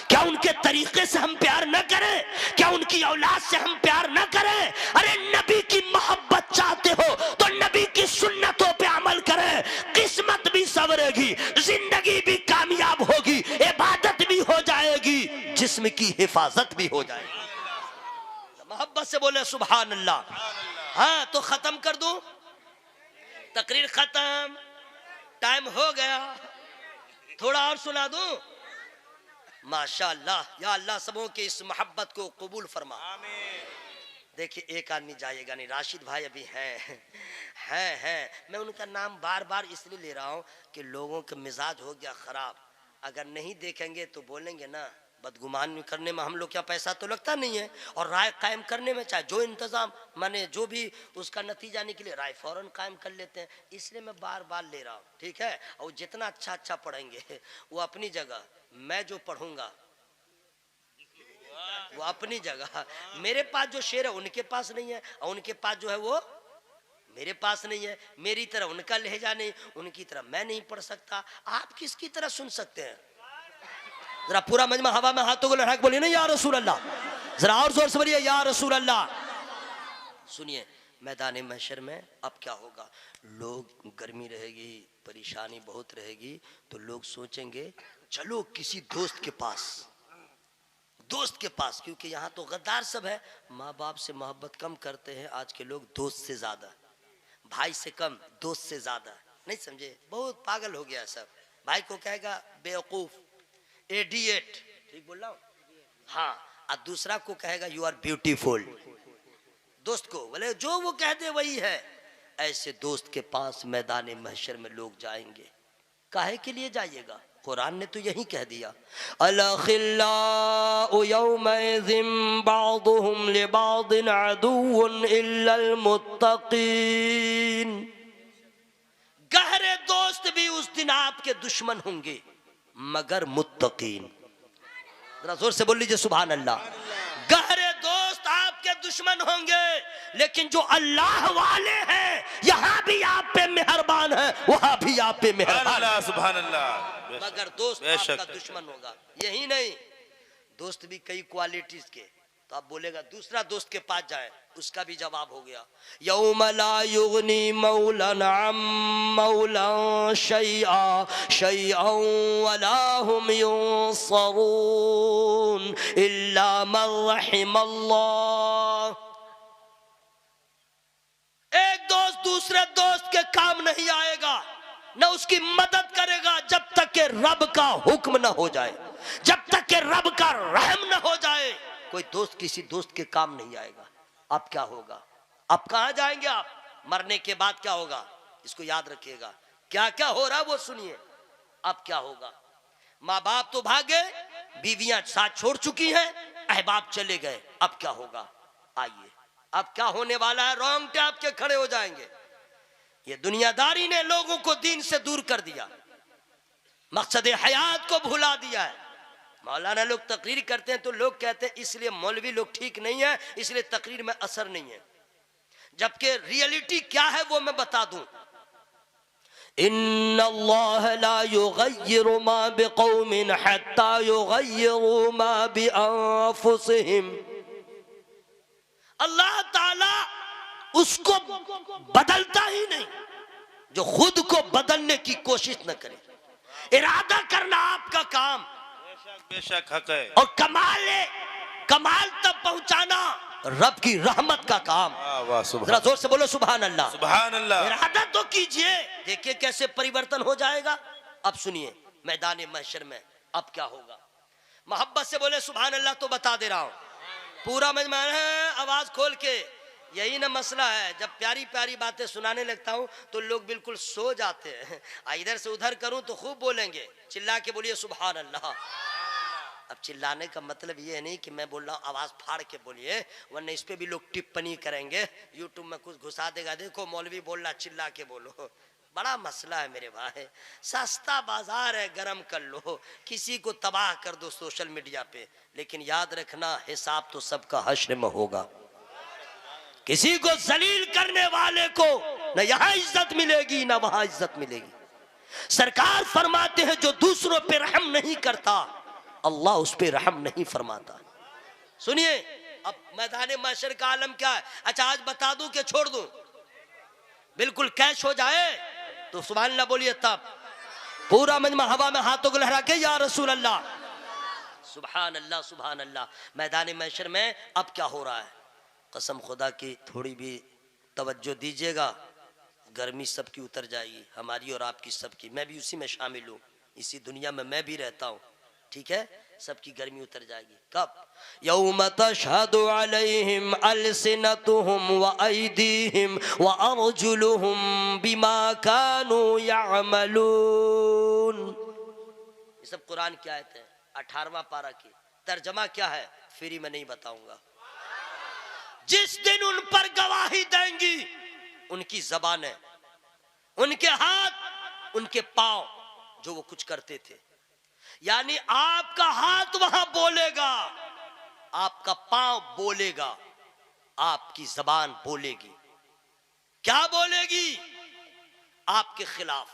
क्या उनके तरीके से हम प्यार न करें? क्या उनकी औलाद से हम प्यार न करें? अरे नबी की मोहब्बत चाहते हो तो नबी की सुन्नतों पे अमल करें, किस्मत भी संवरेगी, जिंदगी भी कामयाब होगी, इबादत भी हो जाएगी, जिस्म की हिफाजत भी हो जाएगी। मोहब्बत से बोले सुभान अल्लाह। हाँ तो खत्म कर दूं, तकरीर खत्म, टाइम हो गया, थोड़ा और सुना दूं? माशाअल्लाह, या अल्लाह सबों के इस मोहब्बत को कबूल फरमा। देखिए एक आदमी जाएगा नहीं, राशिद भाई अभी हैं। मैं उनका नाम बार बार इसलिए ले रहा हूँ कि लोगों का मिजाज हो गया खराब। अगर नहीं देखेंगे तो बोलेंगे ना बदगुमान करने में हम लोग क्या पैसा तो लगता नहीं है, और राय कायम करने में चाहे जो इंतजाम माने जो भी उसका नतीजा निकले राय फौरन कायम कर लेते हैं। इसलिए मैं बार बार ले रहा हूँ, ठीक है। और जितना अच्छा अच्छा पढ़ेंगे वो अपनी जगह, मैं जो पढ़ूंगा वो अपनी जगह। मेरे पास जो शेर है उनके पास नहीं है, और उनके पास जो है वो मेरे पास नहीं है। मेरी तरह उनका लहजा नहीं, उनकी तरह मैं नहीं पढ़ सकता। आप किसकी तरह सुन सकते हैं? जरा पूरा मजमा हवा में हाथों को लहरा के बोलिए ना या रसूल अल्लाह, जरा और जोर से बोलिए या रसूल अल्लाह। सुनिए, मैदान महशर में अब क्या होगा, लोग गर्मी रहेगी, परेशानी बहुत रहेगी, तो लोग सोचेंगे चलो किसी दोस्त के पास, दोस्त के पास, क्योंकि यहाँ तो गद्दार सब है। माँ बाप से मोहब्बत कम करते हैं आज के लोग, दोस्त से ज्यादा, भाई से कम दोस्त से ज्यादा। नहीं समझे, बहुत पागल हो गया सब। भाई को कहेगा बेवकूफ, एडिएट, ठीक बोल रहा हूँ, हाँ। और दूसरा को कहेगा यू आर ब्यूटीफुल, दोस्त को बोले जो वो कह दे वही है। ऐसे दोस्त के पास मैदान महशर में लोग जाएंगे। काहे के लिए जाइएगा? कुरान ने तो यही कह दिया, अल-खिल्लाउ यौमइज़िन बअदुहुम लिबअदिन अदुव्वुन इल्लल मुत्तक़ीन। गहरे दोस्त भी उस दिन आपके दुश्मन होंगे मगर मुत्तकीन। जरा जोर से बोल लीजिए सुभान अल्लाह। गहरे दोस्त आपके दुश्मन होंगे, लेकिन जो अल्लाह वाले हैं यहाँ भी आप पे मेहरबान है, वहां भी आप पे मेहरबान है,
सुभान अल्लाह।
मगर दोस्त आपका दुश्मन होगा। यही नहीं, दोस्त भी कई क्वालिटीज के। तो आप बोलेगा दूसरा दोस्त के पास जाए, उसका भी जवाब हो गया, यौम ला युगनी मौलन अम मौलन शैआ शैअन वला हुम युंसरून इल्ला मन रहिमल्लाह। एक दोस्त दूसरे दोस्त के काम नहीं आएगा, न उसकी मदद करेगा जब तक के रब का हुक्म न हो जाए, जब तक के रब का रहम न हो जाए। कोई दोस्त किसी दोस्त के काम नहीं आएगा। अब क्या होगा? अब कहां जाएंगे आप? मरने के बाद क्या होगा? इसको याद रखिएगा। क्या क्या हो रहा है वो सुनिए। अब क्या होगा? माँ बाप तो भागे, बीवियां साथ छोड़ चुकी हैं, अहबाब चले गए। अब क्या होगा? आइए, अब क्या होने वाला है? रोंगटे आपके खड़े हो जाएंगे। ये दुनियादारी ने लोगों को दीन से दूर कर दिया, मकसद हयात को भुला दिया है। मौलाना लोग तकरीर करते हैं तो लोग कहते हैं इसलिए मौलवी लोग ठीक नहीं है, इसलिए तकरीर में असर नहीं है। जबकि रियलिटी क्या है वो मैं बता दूं। इन्नल्लाह ला युगय्यिरु मा बिकौमिन हत्ता युगय्यिरु मा बिअंफुसिहिम। अल्लाह ताला उसको बदलता ही नहीं जो खुद को बदलने की कोशिश न करे। इरादा करना आपका काम,
बेशक हक है,
और कमाल तब पहुंचाना रब की रहमत का काम। जरा जोर से बोलो सुभान अल्लाह।
सुभान अल्लाह।
इरादा तो कीजिए, देखिए कैसे परिवर्तन हो जाएगा। अब सुनिए, मैदान महशर में अब क्या होगा। मोहब्बत से बोले सुभान अल्लाह। तो बता दे रहा हूं, पूरा मजमा है, आवाज खोल के। यही ना मसला है, जब प्यारी प्यारी बातें सुनाने लगता हूं तो लोग बिल्कुल सो जाते हैं। इधर से उधर करूं तो खूब बोलेंगे, चिल्ला के बोलिए सुभान अल्लाह। अब चिल्लाने का मतलब ये नहीं कि मैं बोल रहा हूँ आवाज फाड़ के बोलिए, वरना इस पे भी लोग टिप्पणी करेंगे, यूट्यूब में कुछ घुसा देगा, देखो मौलवी बोल रहा चिल्ला के बोलो। बड़ा मसला है मेरे भाई, सस्ता बाजार है, गरम कर लो, किसी को तबाह कर दो सोशल मीडिया पे, लेकिन याद रखना हिसाब तो सबका हश्र में होगा। किसी को जलील करने वाले को न यहाँ इज्जत मिलेगी न वहां इज्जत मिलेगी। सरकार फरमाते हैं जो दूसरों पे रहम नहीं करता अल्लाह उस पे रहम नहीं फरमाता। सुनिए, अब मैदान महशर का आलम क्या है। अच्छा आज बता दूं कि छोड़ दूं? बिल्कुल कैश हो जाए तो सुभान अल्लाह बोलिए। तब पूरा मजमा हवा में हाथों को लहरा के या रसूल अल्लाह, सुभान अल्लाह सुभान अल्लाह। मैदान महशर में अब क्या हो रहा है, कसम खुदा की थोड़ी भी तवज्जो दीजिएगा, गर्मी सबकी उतर जाएगी, हमारी और आपकी सबकी। मैं भी उसी में शामिल हूँ, इसी दुनिया में मैं भी रहता हूँ, ठीक है। सबकी गर्मी उतर जाएगी। कब? यौम तशहदु अलैहिम अलसिनतुहुम व ऐदीहिम व अर्जुलुहुम बिमा कानू यअमलून। ये सब कुरान की आयत है, 18वां पारा की। तर्जमा क्या है फ्री में नहीं बताऊंगा। जिस दिन उन पर गवाही देंगी उनकी जबानें, उनके हाथ, उनके पांव, जो वो कुछ करते थे। यानी आपका हाथ वहां बोलेगा, आपका पांव बोलेगा, आपकी जबान बोलेगी। क्या बोलेगी? आपके खिलाफ।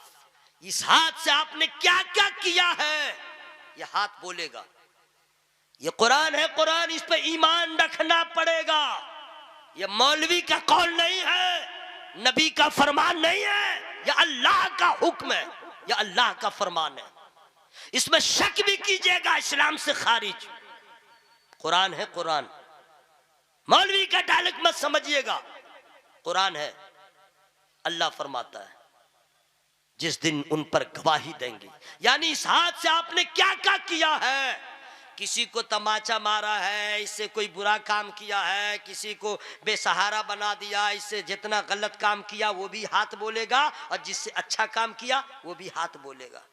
इस हाथ से आपने क्या क्या किया है, यह हाथ बोलेगा। यह कुरान है, कुरान, इस पे ईमान रखना पड़ेगा। यह मौलवी का कौल नहीं है, नबी का फरमान नहीं है, यह अल्लाह का हुक्म है, यह अल्लाह का फरमान है। इसमें शक भी कीजिएगा इस्लाम से खारिज। कुरान है, कुरान, मौलवी का डायलॉग मत समझिएगा, कुरान है। अल्लाह फरमाता है जिस दिन उन पर गवाही देंगे, यानी इस हाथ से आपने क्या क्या किया है। किसी को तमाचा मारा है, इससे कोई बुरा काम किया है, किसी को बेसहारा बना दिया, इससे जितना गलत काम किया वो भी हाथ बोलेगा, और जिससे अच्छा काम किया वो भी हाथ बोलेगा।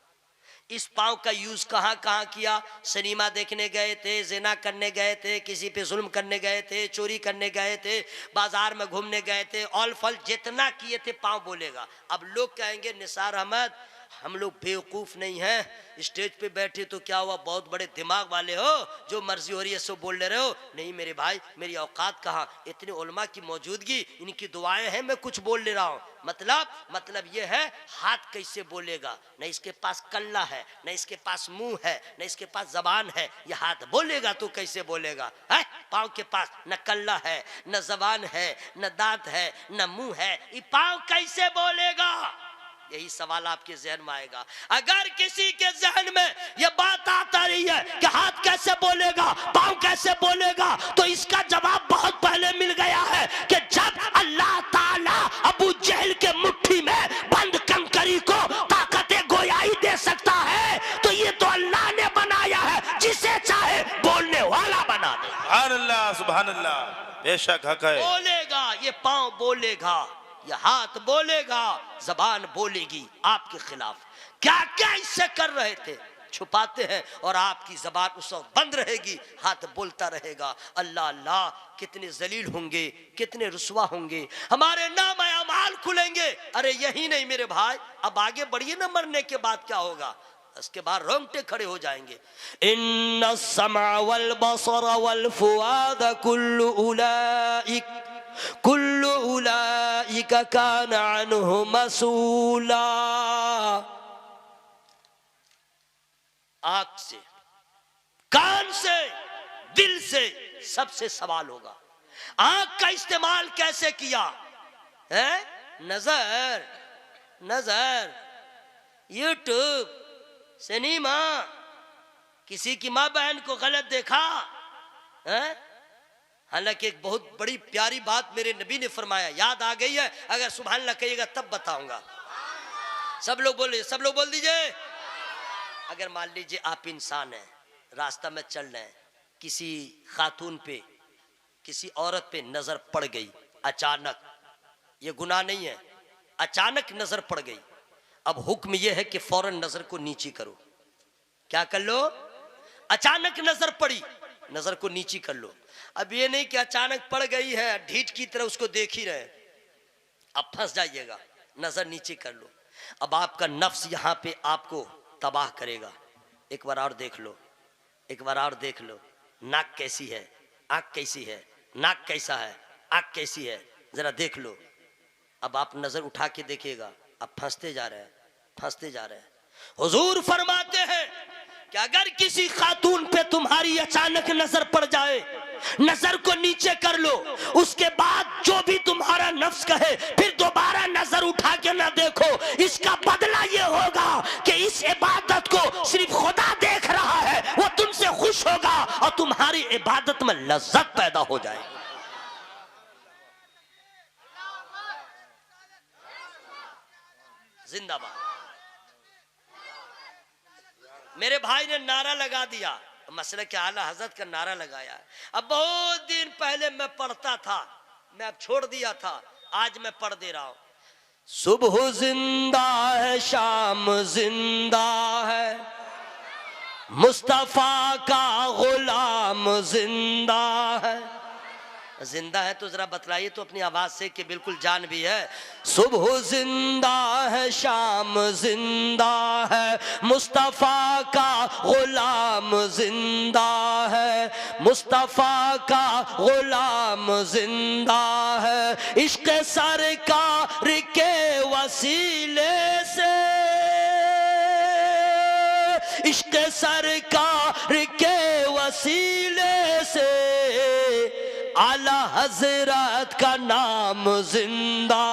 इस पांव का यूज कहाँ कहाँ किया? सिनेमा देखने गए थे, जिना करने गए थे, किसी पे जुल्म करने गए थे, चोरी करने गए थे, बाजार में घूमने गए थे, ऑल फल जितना किए थे पांव बोलेगा। अब लोग कहेंगे निसार अहमद हम लोग बेवकूफ नहीं हैं, स्टेज पे बैठे तो क्या हुआ, बहुत बड़े दिमाग वाले हो, जो मर्जी हो रही है सो बोल ले रहे हो। नहीं मेरे भाई, मेरी औकात कहाँ, इतने उलमा की मौजूदगी, इनकी दुआएं हैं, मैं कुछ बोल ले रहा हूँ। मतलब ये है हाथ कैसे बोलेगा। न इसके पास कल्ला है, न इसके पास मुंह है, न इसके पास जबान है, ये हाथ बोलेगा तो कैसे बोलेगा? है पाँव के पास न कल्ला है, न जबान है, न दांत है, न मुंह है, ये पाँव कैसे बोलेगा? यही सवाल आपके जहन में आएगा। अगर किसी के जहन में यह बात आता रही है कि हाथ कैसे बोलेगा, पांव कैसे बोलेगा, तो इसका जवाब बहुत पहले मिल गया है कि जब अल्लाह ताला अबू जहल के मुट्ठी में बंद कंकरी को ताकत गोयाई दे सकता है, तो ये तो अल्लाह ने बनाया है, जिसे चाहे बोलने वाला बना दे।
सुभान अल्लाह, सुभान अल्लाह, बेशक हक है।
बोलेगा, ये पांव बोलेगा, ये हाथ बोलेगा, जबान बोलेगी आपके खिलाफ। क्या क्या इससे कर रहे थे छुपाते हैं, और आपकी जबान उस वक्त बंद रहेगी, हाथ बोलता रहेगा। अल्लाह अल्लाह, कितने जलील होंगे, कितने रुसवा होंगे, हमारे नाम अमाल खुलेंगे। अरे यही नहीं मेरे भाई, अब आगे बढ़िए ना, मरने के बाद क्या होगा, उसके बाद रोंगटे खड़े हो जाएंगे। इन्ना समा वल बसर वल फुआद कुल्लु उलाइका कान अन्हु मसूला। आंख से, कान से, दिल से सबसे सवाल होगा। आंख का इस्तेमाल कैसे किया है? नजर, नजर, यूट्यूब, सिनेमा, किसी की माँ बहन को गलत देखा है? हालांकि एक बहुत बड़ी प्यारी बात मेरे नबी ने फरमाया, याद आ गई है, अगर सुभान अल्लाह कहिएगा तब बताऊंगा। सब लोग बोले, सब लोग बोल दीजिए। अगर मान लीजिए आप इंसान हैं, रास्ता में चल रहे हैं, किसी खातून पे, किसी औरत पे नजर पड़ गई अचानक, ये गुनाह नहीं है, अचानक नजर पड़ गई। अब हुक्म यह है कि फौरन नजर को नीची करो। क्या कर लो? अचानक नजर पड़ी, नजर को नीची कर लो। अब ये नहीं कि अचानक पड़ गई है ढीठ की तरह उसको देख ही रहे, अब फंस जाइएगा, नजर नीचे कर लो। अब आपका नफ्स यहाँ पे आपको तबाह करेगा। एक बार और देख लो, एक बार और देख लो, नाक कैसी है, आँख कैसी है, नाक कैसा है, आँख कैसी है, जरा देख लो। अब आप नजर उठा के देखिएगा, अब फंसते जा रहे हैं, फंसते जा रहे हैं। हुजूर फरमाते हैं कि अगर किसी खातून पे तुम्हारी अचानक नजर पड़ जाए, नजर को नीचे कर लो, उसके बाद जो भी तुम्हारा नफ्स कहे फिर दोबारा नजर उठा के ना देखो। इसका बदला ये होगा कि इस इबादत को सिर्फ खुदा देख रहा है, वो तुमसे खुश होगा और तुम्हारी इबादत में लज्जत पैदा हो जाएगी। जिंदाबाद। मेरे भाई ने नारा लगा दिया, मसले के आला हजरत का नारा लगाया है। अब बहुत दिन पहले मैं पढ़ता था, मैं अब छोड़ दिया था, आज मैं पढ़ दे रहा हूं। सुबह जिंदा है, शाम जिंदा है, मुस्तफा का गुलाम जिंदा है। जिंदा है तो जरा बतलाइए तो अपनी आवाज से कि बिल्कुल जान भी है। सुबह जिंदा है, शाम जिंदा है, मुस्तफा का गुलाम जिंदा है, मुस्तफा का गुलाम जिंदा है। इश्क सरकार के वसीले से, इश्क सरकार के वसीले से आला हजरत का नाम जिंदा।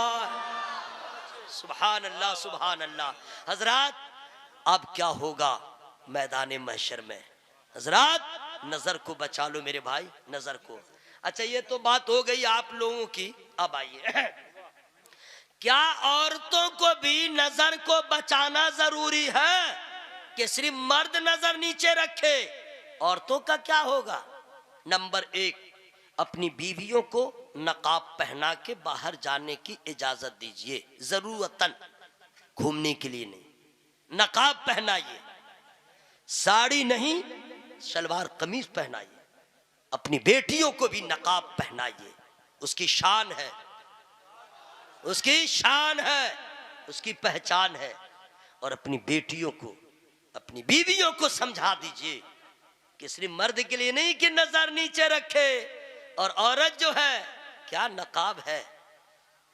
सुभान अल्लाह, सुभान अल्लाह। हजरत अब क्या होगा मैदान महशर में? हजरत नजर को बचा लो मेरे भाई, नजर को। अच्छा ये तो बात हो गई आप लोगों की। अब आइए, क्या औरतों को भी नजर को बचाना जरूरी है कि सिर्फ मर्द नजर नीचे रखे? औरतों का क्या होगा? नंबर एक, अपनी बीवियों को नकाब पहना के बाहर जाने की इजाजत दीजिए, जरूरतन, घूमने के लिए नहीं। नकाब पहनाइए, साड़ी नहीं सलवार कमीज पहनाइए। अपनी बेटियों को भी नकाब पहनाइए, उसकी शान है, उसकी शान है, उसकी पहचान है। और अपनी बेटियों को, अपनी बीवियों को समझा दीजिए कि सिर्फ मर्द के लिए नहीं कि नजर नीचे रखे। और औरत जो है, क्या नकाब है,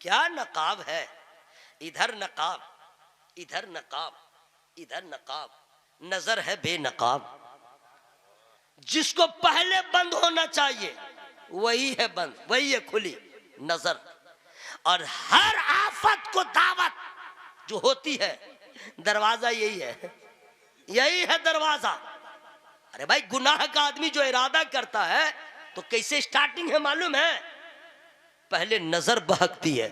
क्या नकाब है। इधर नकाब, इधर नकाब, इधर नकाब, नजर है बेनकाब। जिसको पहले बंद होना चाहिए वही है बंद, वही है खुली नजर। और हर आफत को दावत जो होती है, दरवाजा यही है, यही है दरवाजा। अरे भाई, गुनाह का आदमी जो इरादा करता है तो कैसे स्टार्टिंग है मालूम है? पहले नजर बहकती है,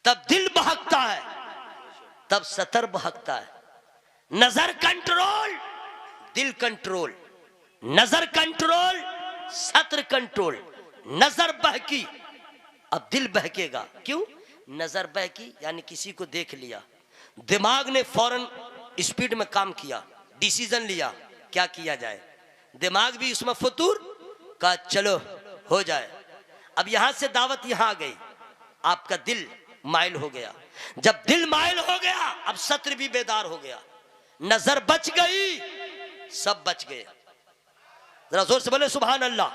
तब दिल बहकता है, तब सतर बहकता है। नजर कंट्रोल, दिल कंट्रोल, नजर कंट्रोल, सत्र कंट्रोल। नजर बहकी, अब दिल बहकेगा। क्यों? नजर बहकी यानी किसी को देख लिया, दिमाग ने फौरन स्पीड में काम किया, डिसीजन लिया क्या किया जाए। दिमाग भी उसमें फतूर का, चलो हो जाए। अब यहां से दावत यहां आ गई, आपका दिल माइल हो गया। जब दिल माइल हो गया, अब सत्र भी बेदार हो गया। नजर बच गई, सब बच गए। जरा जोर से बोले सुभान अल्लाह।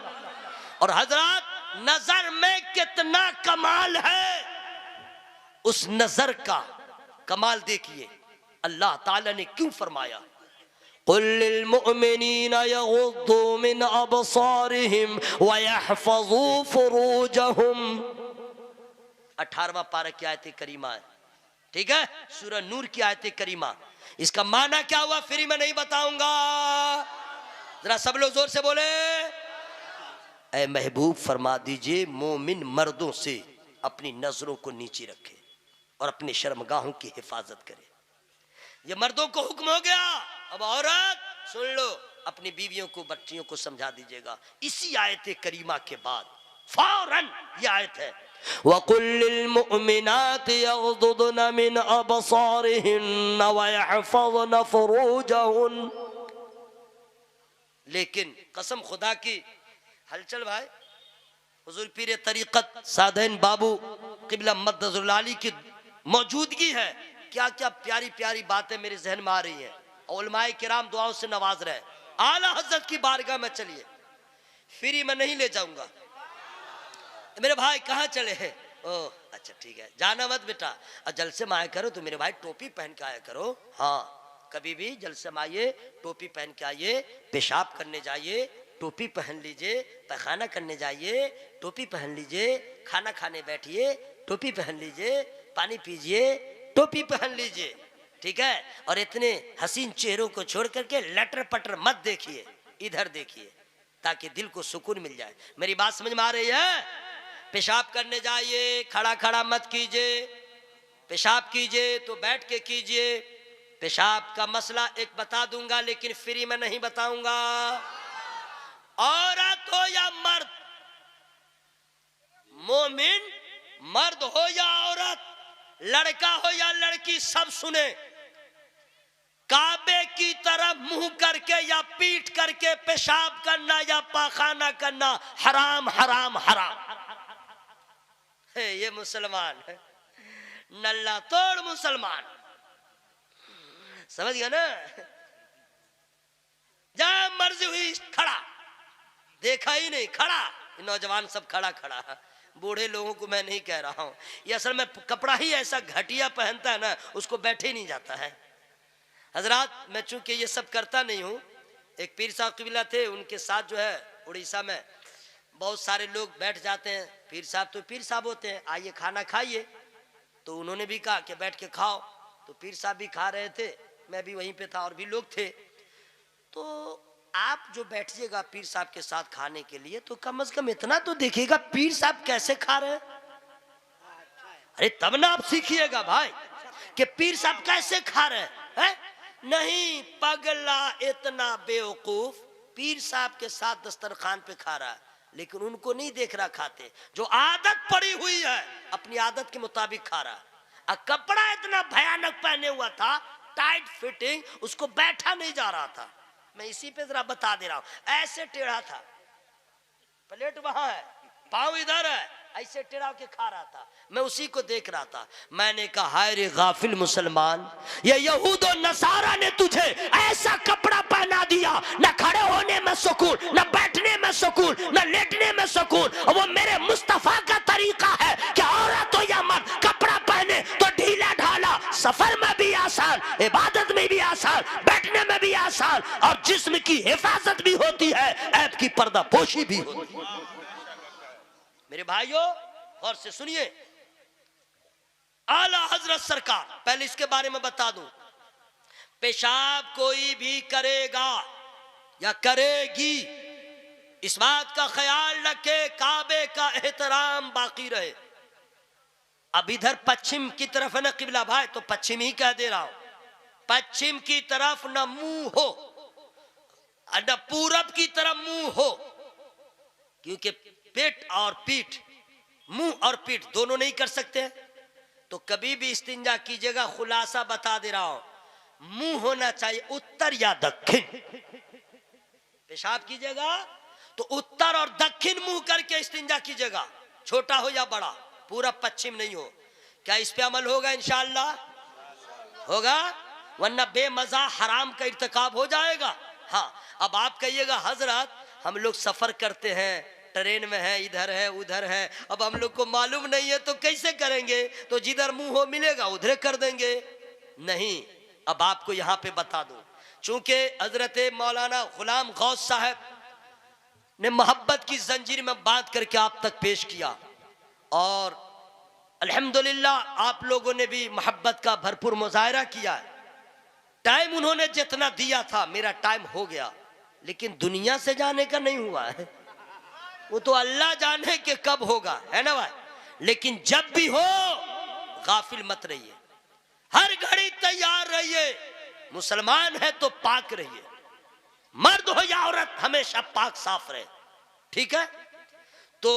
और हजरत, नजर में कितना कमाल है, उस नजर का कमाल देखिए। अल्लाह ताला ने क्यों फरमाया, कुल लिल मुमिनीना यगुद्दू मिन अबसारिहिम व यहफज़ू फुरूजहुम। 18वां पारा की आयत करीमा है, ठीक है, सूरह नूर की आयत करीमा। इसका माना क्या हुआ फ्री में नहीं बताऊंगा, जरा सब लोग जोर से बोले। ऐ महबूब फरमा दीजिए, मोमिन मर्दों से अपनी नजरों को नीचे रखे और अपने शर्मगाहों की हिफाजत करे। ये मर्दों को हुक्म हो गया। अब औरत सुन लो, अपनी बीवियों को, बच्चियों को समझा दीजिएगा। इसी आयत करीमा के बाद फौरन ये आयत है, वकुल्लिल मुमिनाति यग़ुद्दुन मिन अबसारिहिन्न व यहफ़ज़न फुरूजहुन। लेकिन कसम खुदा की, हलचल भाई, हुजूर पीर तरीक़त सादैन बाबू क़िबला मद्दज़ुल आली की मौजूदगी है। क्या क्या प्यारी प्यारी बातें मेरे जहन में आ रही हैं। उलमाए किराम दुआओं से नवाज रहे। आला हजरत की बारगाह में चलिए, फ्री में नहीं ले जाऊंगा। मेरे भाई कहाँ चले हैं? ओह अच्छा ठीक है, जाना मत बेटा। और जलसे में आया करो तो मेरे भाई टोपी पहन के आया करो। हाँ, कभी भी जलसे में आइए टोपी पहन के आइए। पेशाब करने जाइए टोपी पहन लीजिए, पैखाना करने जाइए टोपी पहन लीजिए, खाना खाने बैठिए टोपी पहन लीजिए, पानी पीजिए टोपी पहन लीजिए, ठीक है। और इतने हसीन चेहरों को छोड़ करके लटर पटर मत देखिए, इधर देखिए ताकि दिल को सुकून मिल जाए। मेरी बात समझ में आ रही है? पेशाब करने जाइए, खड़ा खड़ा मत कीजिए। पेशाब कीजिए तो बैठ के कीजिए। पेशाब का मसला एक बता दूंगा, लेकिन फ्री में नहीं बताऊंगा। औरत हो या मर्द, मोमिन मर्द हो या औरत, लड़का हो या लड़की, सब सुने। काबे की तरफ मुंह करके या पीठ करके पेशाब करना या पाखाना करना हराम हराम हराम है। ये मुसलमान है, नल्ला तोड़ मुसलमान, समझ गया ना। जहां मर्जी हुई खड़ा, देखा ही नहीं, खड़ा। नौजवान सब खड़ा खड़ा, बूढ़े लोगों को मैं नहीं कह रहा हूं। ये असल में कपड़ा ही ऐसा घटिया पहनता है ना, उसको बैठे नहीं जाता है। हजरात, मैं चूंकि ये सब करता नहीं हूँ, एक पीर साहब किबला थे, उनके साथ जो है उड़ीसा में बहुत सारे लोग बैठ जाते हैं। पीर साहब तो पीर साहब होते हैं, आइए खाना खाइए। तो उन्होंने भी कहा कि बैठ के खाओ, तो पीर साहब भी खा रहे थे, मैं भी वहीं पे था और भी लोग थे। तो आप जो बैठिएगा पीर साहब के साथ खाने के लिए, तो कम से कम इतना तो देखिएगा पीर साहब कैसे खा रहे हैं। अरे तब ना आप सीखिएगा भाई कि पीर साहब कैसे खा रहे हैं। नहीं, पगला इतना बेवकूफ पीर साहब के साथ दस्तरखान पे खा रहा है, लेकिन उनको नहीं देख रहा खाते। जो आदत पड़ी हुई है अपनी आदत के मुताबिक खा रहा है। कपड़ा इतना भयानक पहने हुआ था, टाइट फिटिंग, उसको बैठा नहीं जा रहा था। मैं इसी पे जरा बता दे रहा हूं। ऐसे टेढ़ा था, प्लेट वहां है, पांव इधर है, ऐसे टेढ़ा के खा रहा था। मैं उसी को देख रहा था। मैंने कहा, हाय रे गाफिल मुसलमान, ये यहूद और नसारा ने तुझे ऐसा कपड़ा पहना दिया, न खड़े होने में सुकून, न बैठने में सुकून, न लेटने में सुकून। और वो मेरे मुस्तफा का तरीका है कि औरत हो या मर्द कपड़ा पहने तो ढीला ढाला, सफर में भी आसान, इबादत में भी आसान, बैठने में भी आसान, और जिस्म की हिफाजत भी होती है, ऐब की पर्दापोशी भी होती है। मेरे भाइयों और से सुनिए, आला हजरत सरकार, पहले इसके बारे में बता दूं, पेशाब कोई भी करेगा या करेगी, इस बात का ख्याल रखे काबे का एहतराम बाकी रहे। अब इधर पश्चिम की तरफ है ना किबला भाई, तो पश्चिम ही कह दे रहा हूं। पश्चिम की तरफ न मुंह हो, न पूरब की तरफ मुंह हो, क्योंकि पेट और पीठ, मुंह और पीठ दोनों नहीं कर सकते। तो कभी भी इस्तिंजा कीजिएगा, खुलासा बता दे रहा हूं, मुंह होना चाहिए उत्तर या दक्षिण। पेशाब कीजिएगा तो उत्तर और दक्षिण मुंह करके इस्तिंजा कीजिएगा, छोटा हो या बड़ा, पूरा पश्चिम नहीं हो। क्या इस पे अमल होगा? इंशाअल्लाह होगा, वरना बेमजा हराम का इर्तिकाब हो जाएगा। हाँ, अब आप कहिएगा हजरत हम लोग सफर करते हैं, ट्रेन में है, इधर है उधर है, अब हम लोग को मालूम नहीं है तो कैसे करेंगे? तो जिधर मुंह हो मिलेगा उधर कर देंगे। नहीं, अब आपको यहाँ पे बता दूं, चूंकि हजरत मौलाना गुलाम गौस साहब ने मोहब्बत की जंजीर में बात करके आप तक पेश किया, और अल्हम्दुलिल्लाह आप लोगों ने भी मोहब्बत का भरपूर मुजाहरा किया है। टाइम उन्होंने जितना दिया था, मेरा टाइम हो गया, लेकिन दुनिया से जाने का नहीं हुआ है, वो तो अल्लाह जाने के कब होगा, है ना भाई। लेकिन जब भी हो गाफिल मत रहिए, हर घड़ी तैयार रहिए। मुसलमान है तो पाक रहिए, मर्द हो या औरत हमेशा पाक साफ रहे, ठीक है। तो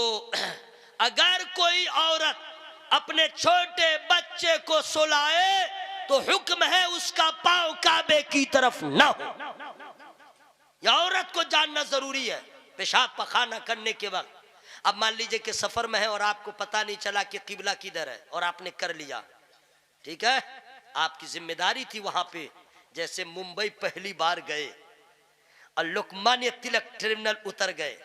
अगर कोई औरत अपने छोटे बच्चे को सुलाए तो हुक्म है उसका पांव काबे की तरफ ना हो। यह औरत को जानना जरूरी है पेशाब पखाना करने के वक्त। अब मान लीजिए कि सफर में है और आपको पता नहीं चला कि किबला किधर है और आपने कर लिया, ठीक है, आपकी जिम्मेदारी थी वहां पे। जैसे मुंबई पहली बार गए और लोकमान्य तिलक टर्मिनल उतर गए,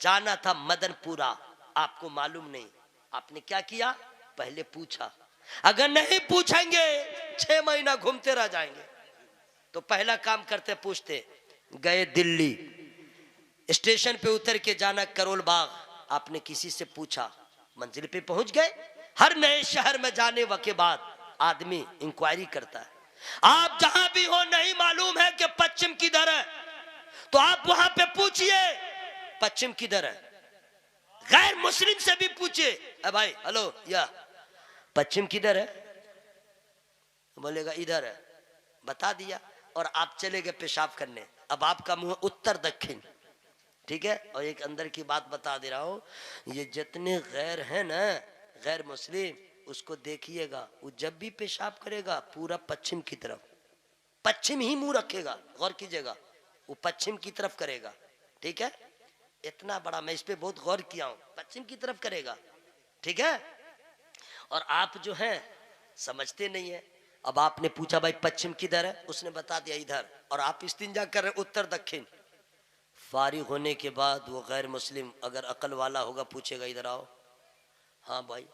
जाना था मदनपुरा, आपको मालूम नहीं, आपने क्या किया? पहले पूछा। अगर नहीं पूछेंगे 6 महीना घूमते रह जाएंगे। तो पहला काम करते पूछते, गए दिल्ली, स्टेशन पे उतर के जाना करोल बाग, आपने किसी से पूछा, मंजिल पे पहुंच गए। हर नए शहर में जाने के बाद आदमी इंक्वायरी करता है। आप जहां भी हो नहीं मालूम है कि पश्चिम किधर है, तो आप वहां पे पूछिए पश्चिम किधर है। गैर मुस्लिम से भी पूछिए, अरे भाई हेलो या पश्चिम किधर है, बोलेगा इधर है, बता दिया, और आप चले गए पेशाब करने। अब आपका मुंह उत्तर दक्षिण, ठीक है। और एक अंदर की बात बता दे रहा हूं, ये जितने गैर हैं ना, गैर मुस्लिम, उसको देखिएगा, वो जब भी पेशाब करेगा पूरा पश्चिम की तरफ, पश्चिम ही मुंह रखेगा, गौर कीजिएगा, वो पश्चिम की तरफ करेगा, ठीक है। इतना बड़ा, मैं इस पे बहुत गौर किया हूं, पश्चिम की तरफ करेगा, ठीक है। और आप जो हैं समझते नहीं है। अब आपने पूछा भाई पश्चिम किधर है, उसने बता दिया इधर, और आप इस्तिंजा कर रहे उत्तर दक्षिण। फारिग होने के बाद वो गैर मुस्लिम अगर अकल वाला होगा पूछेगा इधर आओ, हाँ भाई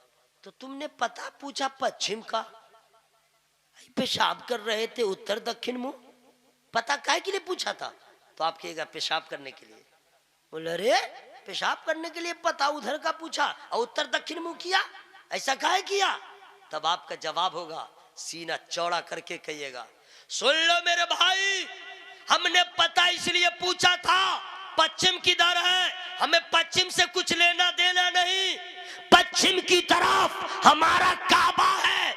तो तुमने पता पूछा पश्चिम का, पेशाब कर रहे थे उत्तर दक्षिण मुंह, पता काहे के लिए पूछा था? तो आप कहेगा पेशाब करने के लिए। बोले अरे पेशाब करने के लिए पता उधर का पूछा और उत्तर दक्षिण मुंह किया, ऐसा काहे किया? तब आपका जवाब होगा, सीना चौड़ा करके कहिएगा, सुन लो मेरे भाई, हमने पता इसलिए पूछा था पश्चिम किधर है, हमें पश्चिम से कुछ लेना देना नहीं। पश्चिम की तरफ हमारा काबा है,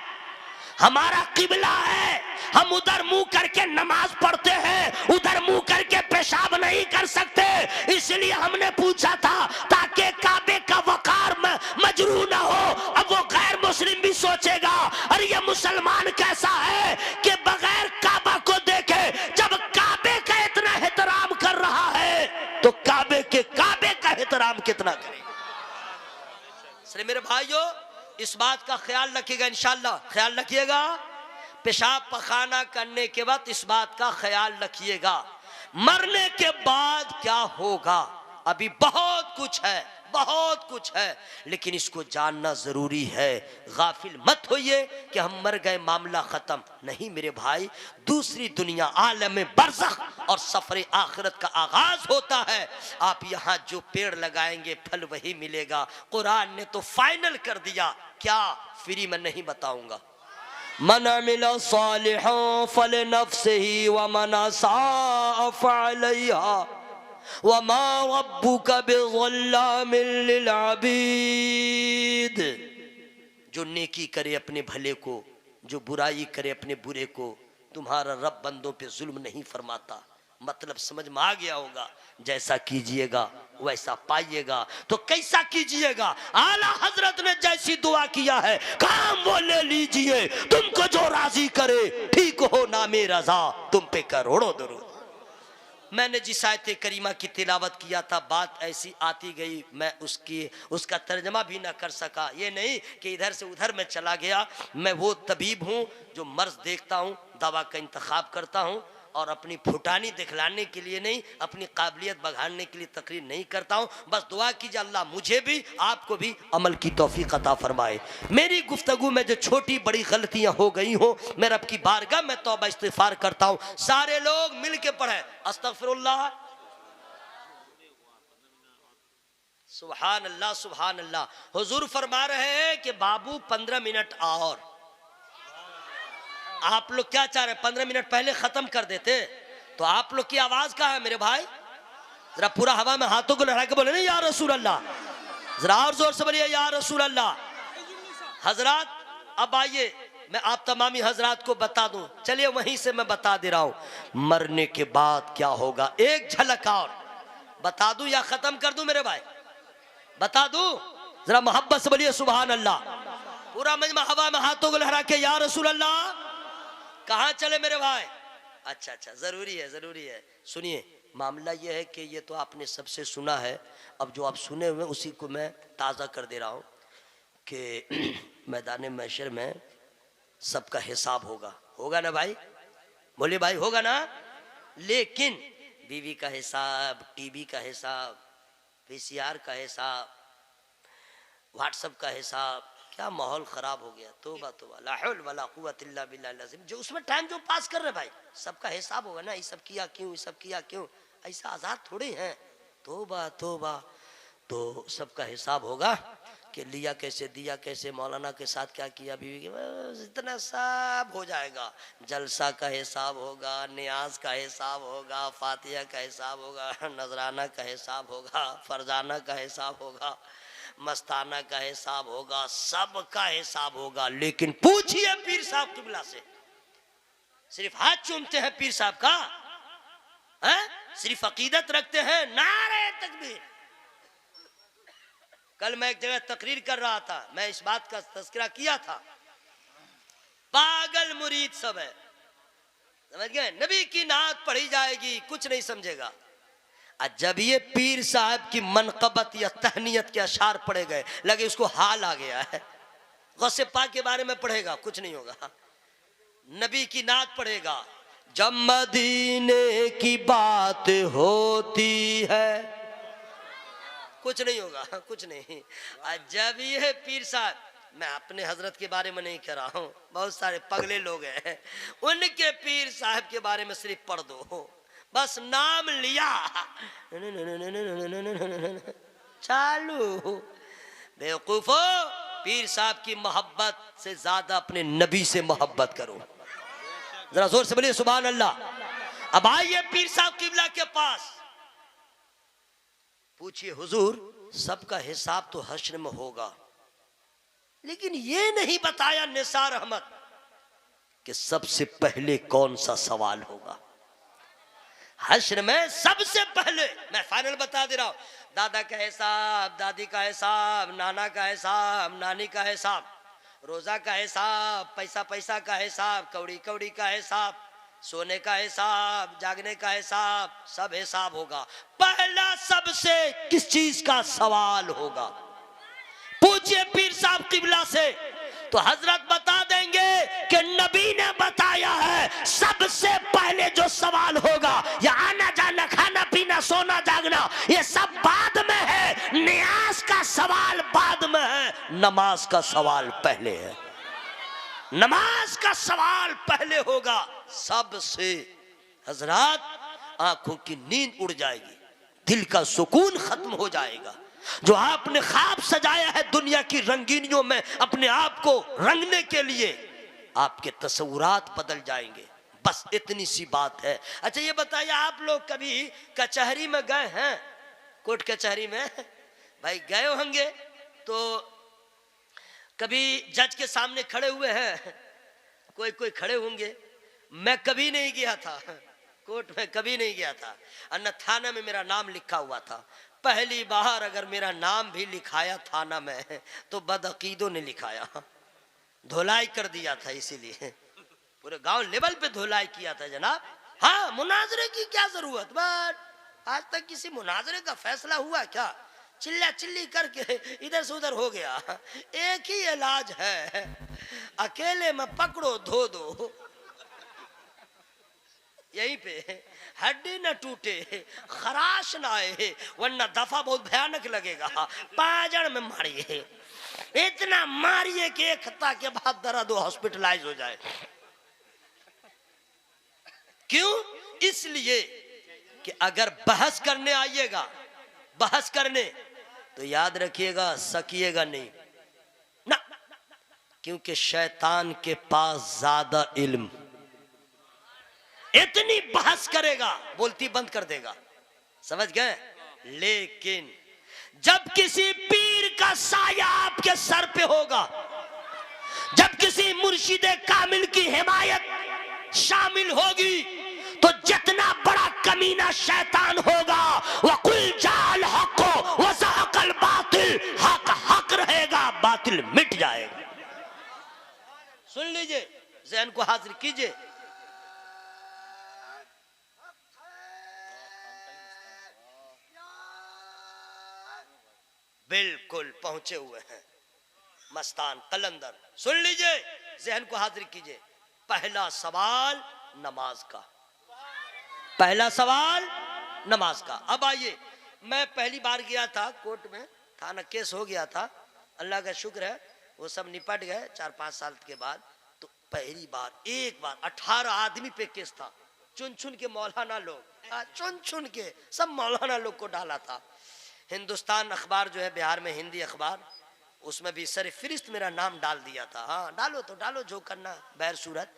हमारा किबला है, हम उधर मुंह करके नमाज पढ़ते हैं, उधर मुंह करके पेशाब नहीं कर सकते, इसलिए हमने पूछा था ताकि काबे का वकार में मजरू ना हो। अब वो गैर मुस्लिम भी सोचेगा अरे ये मुसलमान कैसा है कि बगैर काबा को देखे, जब काबे का इतना एहतराम कर रहा है तो काबे का एहतराम कितना करेगा। इसलिए मेरे भाइयों इस बात का ख्याल रखिएगा, इंशाल्लाह ख्याल रखिएगा। पेशाब पखाना करने के वक्त इस बात का ख्याल रखिएगा, मरने के बाद क्या होगा अभी बहुत कुछ है, बहुत कुछ है, लेकिन इसको जानना जरूरी है। गाफिल मत होइए कि हम मर गए मामला खत्म, नहीं मेरे भाई, दूसरी दुनिया आलम बरज़ख और सफर आखिरत का आगाज होता है। आप यहाँ जो पेड़ लगाएंगे फल वही मिलेगा। कुरान ने तो फाइनल कर दिया, क्या फ्री में नहीं बताऊंगा। मन अमिला सालिहन फलिनफ्सिही व मन असाअ फअलैहा वमा रब्बुका बिज़ल्लामिल लिल अबीद। जो नेकी करे अपने भले को, जो बुराई करे अपने बुरे को, तुम्हारा रब बंदों पे जुल्म नहीं फरमाता। मतलब समझ में आ गया होगा, जैसा कीजिएगा वैसा पाइएगा। तो कैसा कीजिएगा? आला हजरत ने जैसी दुआ किया है काम वो ले लीजिए, तुमको जो राजी करे, ठीक हो नामे रजा तुम पे करोड़ों दरूद। मैंने जिस आयत करीमा की तिलावत किया था, बात ऐसी आती गई, मैं उसका तर्जमा भी ना कर सका। ये नहीं कि इधर से उधर में चला गया। मैं वो तबीब हूँ जो मर्ज देखता हूँ, दवा का इंतखाब करता हूँ, और अपनी फुटानी दिखलाने के लिए नहीं, अपनी काबिलियत बढ़ाने के लिए तकरीर नहीं करता हूँ। बस दुआ कीजिए अल्लाह मुझे भी आपको भी अमल की तौफीक अता फरमाए। मेरी गुफ्तगू में जो छोटी बड़ी गलतियां हो गई हो, मैं रब की बारगाह में तौबा इस्तिगफार करता हूँ। सारे लोग मिल के पढ़े अस्तगफिरुल्लाह, सुभान अल्लाह, सुभान अल्लाह। हुजूर फरमा रहे हैं कि बाबू 15 मिनट और, आप लोग क्या चाह रहे हैं 15 मिनट पहले खत्म कर देते, तो आप लोग की आवाज कहाँ है मेरे भाई? जरा पूरा हवा में हाथों को लहरा के बोले ना या रसूल अल्लाह, जरा और जोर से बोलिए या रसूल अल्लाह। हजरात अब आइए मैं आप तमामी हजरात को बता दूं, चलिए वहीं से मैं बता दे रहा हूं मरने के बाद क्या होगा। एक झलक और बता दूं या खत्म कर दूं मेरे भाई? बता दूं, जरा मोहब्बत से बोलिए सुभान अल्लाह। पूरा मजमा हवा में हाथों को लहरा के या रसूल अल्लाह। कहाँ चले मेरे भाई? अच्छा अच्छा, जरूरी है, जरूरी है। सुनिए, मामला यह है कि ये तो आपने सबसे सुना है, अब जो आप सुने हुए उसी को मैं ताज़ा कर दे रहा हूँ कि मैदान महशर में सबका हिसाब होगा। होगा ना भाई? बोलिए भाई, होगा ना? लेकिन बीवी का हिसाब, टीवी का हिसाब, पीसीआर का हिसाब, व्हाट्सएप का हिसाब, क्या माहौल खराब हो गया। तौबा तौबा, ला हौल वला कुव्वत इल्ला बिल्लाहिल अज़ीम। जो उसमें टाइम जो पास कर रहे भाई, सबका हिसाब होगा ना, ये सब किया क्यों, ये सब किया क्यों, ऐसा आजाद थोड़े हैं। तौबा तौबा, तो सबका हिसाब होगा कि लिया कैसे, दिया कैसे, मौलाना के साथ क्या किया, बीवी के, इतना सब हो जाएगा। जलसा का हिसाब होगा, नियाज का हिसाब होगा, फातिहा का हिसाब होगा, नजराना का हिसाब होगा, फरजाना का हिसाब होगा, मस्ताना का हिसाब होगा, सबका हिसाब होगा। लेकिन पूछिए पीर साहब किबला से, सिर्फ हाथ चूमते हैं पीर साहब का, है? सिर्फ अकीदत रखते हैं, नारे तकबीर। कल मैं एक जगह तकरीर कर रहा था, मैं इस बात का तज़किरा किया था, पागल मुरीद सब है, समझ गए? नबी की नात पढ़ी जाएगी, कुछ नहीं समझेगा। और जब ये पीर साहब की मनकबत या तहनीयत के अशार पढ़े गए, लगे उसको हाल आ गया है, गौसे पाक के बारे में पढ़ेगा, कुछ नहीं होगा। नबी की नात पढ़ेगा, जब मदीने की बात होती है, कुछ नहीं होगा, कुछ नहीं। जब ये पीर साहब, मैं अपने हजरत के बारे में नहीं कह रहा हूँ, बहुत सारे पगले लोग हैं, उनके पीर साहब के बारे में सिर्फ पढ़ दो, बस नाम लिया चालू। बेवकूफो, पीर साहब की मोहब्बत से ज्यादा अपने नबी से मोहब्बत करो। जरा जोर से बोलिए सुभान अल्लाह। अब आइए पीर साहब किबला के पास, पूछिए हुजूर सबका हिसाब तो हश्र में होगा, लेकिन ये नहीं बताया निसार अहमद कि सबसे पहले कौन सा सवाल होगा हश्र में। सबसे पहले मैं फाइनल बता दे रहा हूं, दादा का हिसाब, दादी का हिसाब, नाना का हिसाब, नानी का हिसाब, रोजा का हिसाब, पैसा पैसा का हिसाब, कौड़ी कौड़ी का हिसाब, सोने का हिसाब, जागने का हिसाब, सब हिसाब होगा। पहला सबसे किस चीज का सवाल होगा? पूछिए पीर साहब किबला से, तो हजरत बता देंगे कि नबी ने बताया है सबसे पहले जो सवाल होगा, या आना जाना, खाना पीना, सोना जागना, ये सब बाद में है। नियाज का सवाल बाद में है, नमाज का सवाल पहले है। नमाज का सवाल पहले होगा सबसे। हजरत आंखों की नींद उड़ जाएगी, दिल का सुकून खत्म हो जाएगा। जो आपने ख्वाब सजाया है दुनिया की रंगीनियों में अपने आप को रंगने के लिए, आपके तस्वुरात बदल जाएंगे। बस इतनी सी बात है। अच्छा ये बताइए, आप लोग कभी कचहरी में गए हैं? कोर्ट कचहरी में भाई गए होंगे, तो कभी जज के सामने खड़े हुए हैं? कोई कोई खड़े होंगे। मैं कभी नहीं गया था कोर्ट में, कभी नहीं गया था। अन्ना थाना में मेरा नाम लिखा हुआ था। पहली बार अगर मेरा नाम भी लिखाया थाना में तो बदअकीदों ने लिखाया, धुलाई कर दिया था, इसीलिए पूरे गांव लेवल पे धुलाई किया था जनाब। हाँ, मुनाजरे की क्या जरूरत, बट आज तक किसी मुनाजरे का फैसला हुआ क्या? चिल्ला चिल्ली करके इधर से उधर हो गया। एक ही इलाज है, अकेले में पकड़ो धो दो, यहीं पे हड्डी न टूटे, खराश ना आए, वरना दफा बहुत भयानक लगेगा। पाजड़ में मारिए, इतना मारिए कि एक हफ्ता के बाद दर्द हॉस्पिटलाइज हो जाए। क्यों? इसलिए कि अगर बहस करने आइएगा, बहस करने, तो याद रखिएगा सकिएगा नहीं ना, क्योंकि शैतान के पास ज्यादा इल्म, इतनी बहस करेगा बोलती बंद कर देगा। समझ गए? लेकिन जब किसी पीर का साया आपके सर पे होगा, जब किसी मुर्शिदे कामिल की हिमायत शामिल होगी, तो जितना बड़ा कमीना शैतान होगा वह कुल जाल हक हो, वह ज़हक़ल बातिल, हक हक रहेगा, बातिल मिट जाएगा। सुन लीजिए, ज़हन को हाजिर कीजिए। बिल्कुल पहुंचे हुए हैं मस्तान कलंदर। सुन लीजिए, जहन को हाजिर कीजिए। पहला सवाल नमाज का, पहला सवाल नमाज का। अब आइए, मैं पहली बार गया था कोर्ट में, थाना केस हो गया था, अल्लाह का शुक्र है वो सब निपट गए 4-5 साल के बाद। तो पहली बार, एक बार 18 आदमी पे केस था, चुन चुन के मौलाना लोग, चुन चुन के सब मौलाना लोग को डाला था। हिंदुस्तान अखबार जो है बिहार में, हिंदी अखबार, उसमें भी सर फिरिस्त मेरा नाम डाल दिया था। हाँ, डालो तो डालो, जो करना बैर सूरत।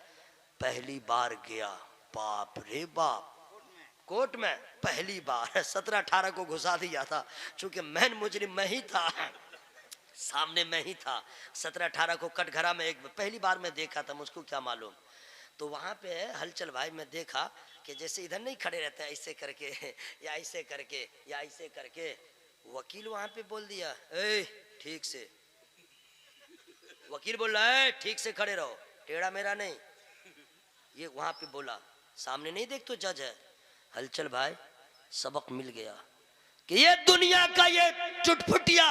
पहली बार गया, बाप रे बाप, कोर्ट में पहली बार 17-18 को घुसा दिया था, चूंकि मैन मुजरिम मैं ही था, सामने मैं ही था। 17-18 को कटघरा में एक पहली बार मैं देखा था, मुझको क्या मालूम। तो वहाँ पे हलचल भाई मैं देखा कि जैसे इधर नहीं खड़े रहते हैं ऐसे करके या ऐसे करके या ऐसे करके, वकील वहां पे बोल दिया, ए ठीक से, वकील बोल रहा है ठीक से खड़े रहो, टेढ़ा मेरा नहीं। ये वहां पे बोला, सामने नहीं देख तो जज है। हलचल भाई सबक मिल गया कि ये दुनिया का ये चुटपुटिया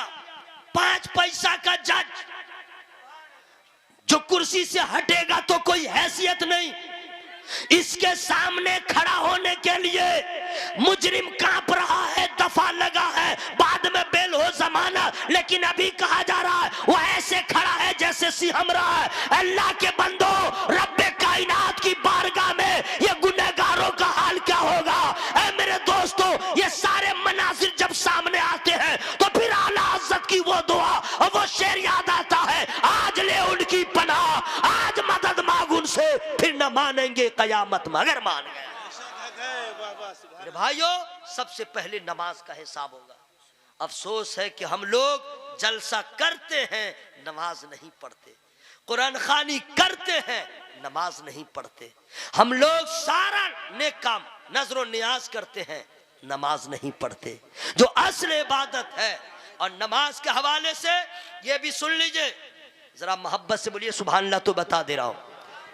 5 पैसा का जज जो कुर्सी से हटेगा तो कोई हैसियत नहीं, इसके सामने खड़ा होने के लिए मुजरिम कांप रहा है, दफा लगा है, बाद में बेल हो जमाना, लेकिन अभी कहा जा रहा है वो ऐसे खड़ा है जैसे सिहम रहा है। अल्लाह के बंदो, रब्बे कायनात की बारगाह में ये गुनहगारों का हाल क्या होगा? ऐ मेरे दोस्तों, ये सारे मनाजिर जब सामने आते हैं तो फिर आला हज़रत की वो दुआ और वो शेर याद आता है, आज ले उनकी पनाह, आज मदद मांग उनसे, फिर न मानेंगे कयामत मगर मान गए। मेरे भाइयों, सबसे पहले नमाज का हिसाब होगा। अफसोस है कि हम लोग जलसा करते हैं, नमाज नहीं पढ़ते, कुरान खानी करते हैं, नमाज नहीं पढ़ते। हम लोग सारा नेक काम नजर नियाज करते हैं, नमाज नहीं पढ़ते, जो असल इबादत है। और नमाज के हवाले से ये भी सुन लीजिए, जरा मोहब्बत से बोलिए सुभान अल्लाह। तो बता दे रहा हूं,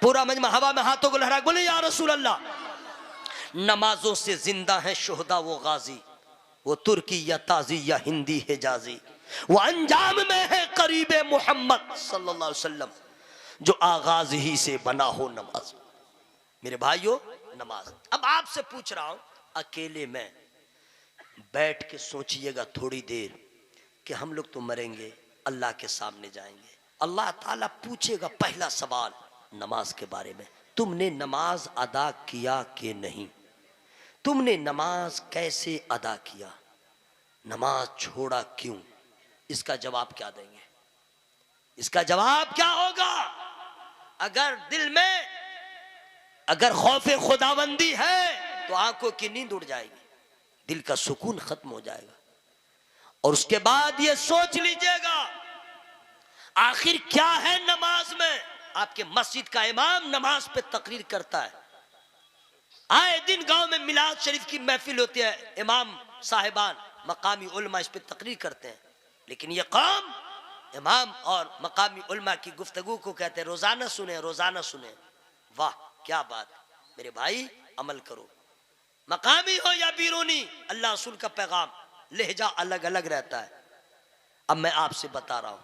पूरा मजमा हवा में हाथों को लहरा बोले या रसूल अल्लाह। नमाजों से जिंदा है शुहदा वो गाजी, वो तुर्की या ताजी या हिंदी हिजाजी, वो अंजाम में है करीबे मोहम्मद सल्लल्लाहु अलैहि वसल्लम, जो आगाज ही से बना हो नमाज। मेरे भाइयों, नमाज। अब आपसे पूछ रहा हूं, अकेले में बैठ के सोचिएगा थोड़ी देर कि हम लोग तो मरेंगे, अल्लाह के सामने जाएंगे, अल्लाह ताला पूछेगा पहला सवाल नमाज के बारे में, तुमने नमाज अदा किया कि नहीं, तुमने नमाज कैसे अदा किया, नमाज छोड़ा क्यों? इसका जवाब क्या देंगे? इसका जवाब क्या होगा? अगर दिल में अगर खौफे खुदाबंदी है तो आंखों की नींद उड़ जाएगी, दिल का सुकून खत्म हो जाएगा। और उसके बाद ये सोच लीजिएगा आखिर क्या है नमाज में। आपके मस्जिद का इमाम नमाज पे तकरीर करता है, आए दिन गांव में मिलाद शरीफ की महफिल होती है, इमाम साहिबान मकामी उलमा इस पे तकरीर करते हैं, लेकिन ये कौम इमाम और मकामी उलमा की गुफ्तगू को कहते हैं रोजाना सुने, रोजाना सुने। वाह क्या बात। मेरे भाई अमल करो, मकामी हो या बीरूनी, अल्लाह रसूल का पैगाम लहजा अलग अलग रहता है। अब मैं आपसे बता रहा हूं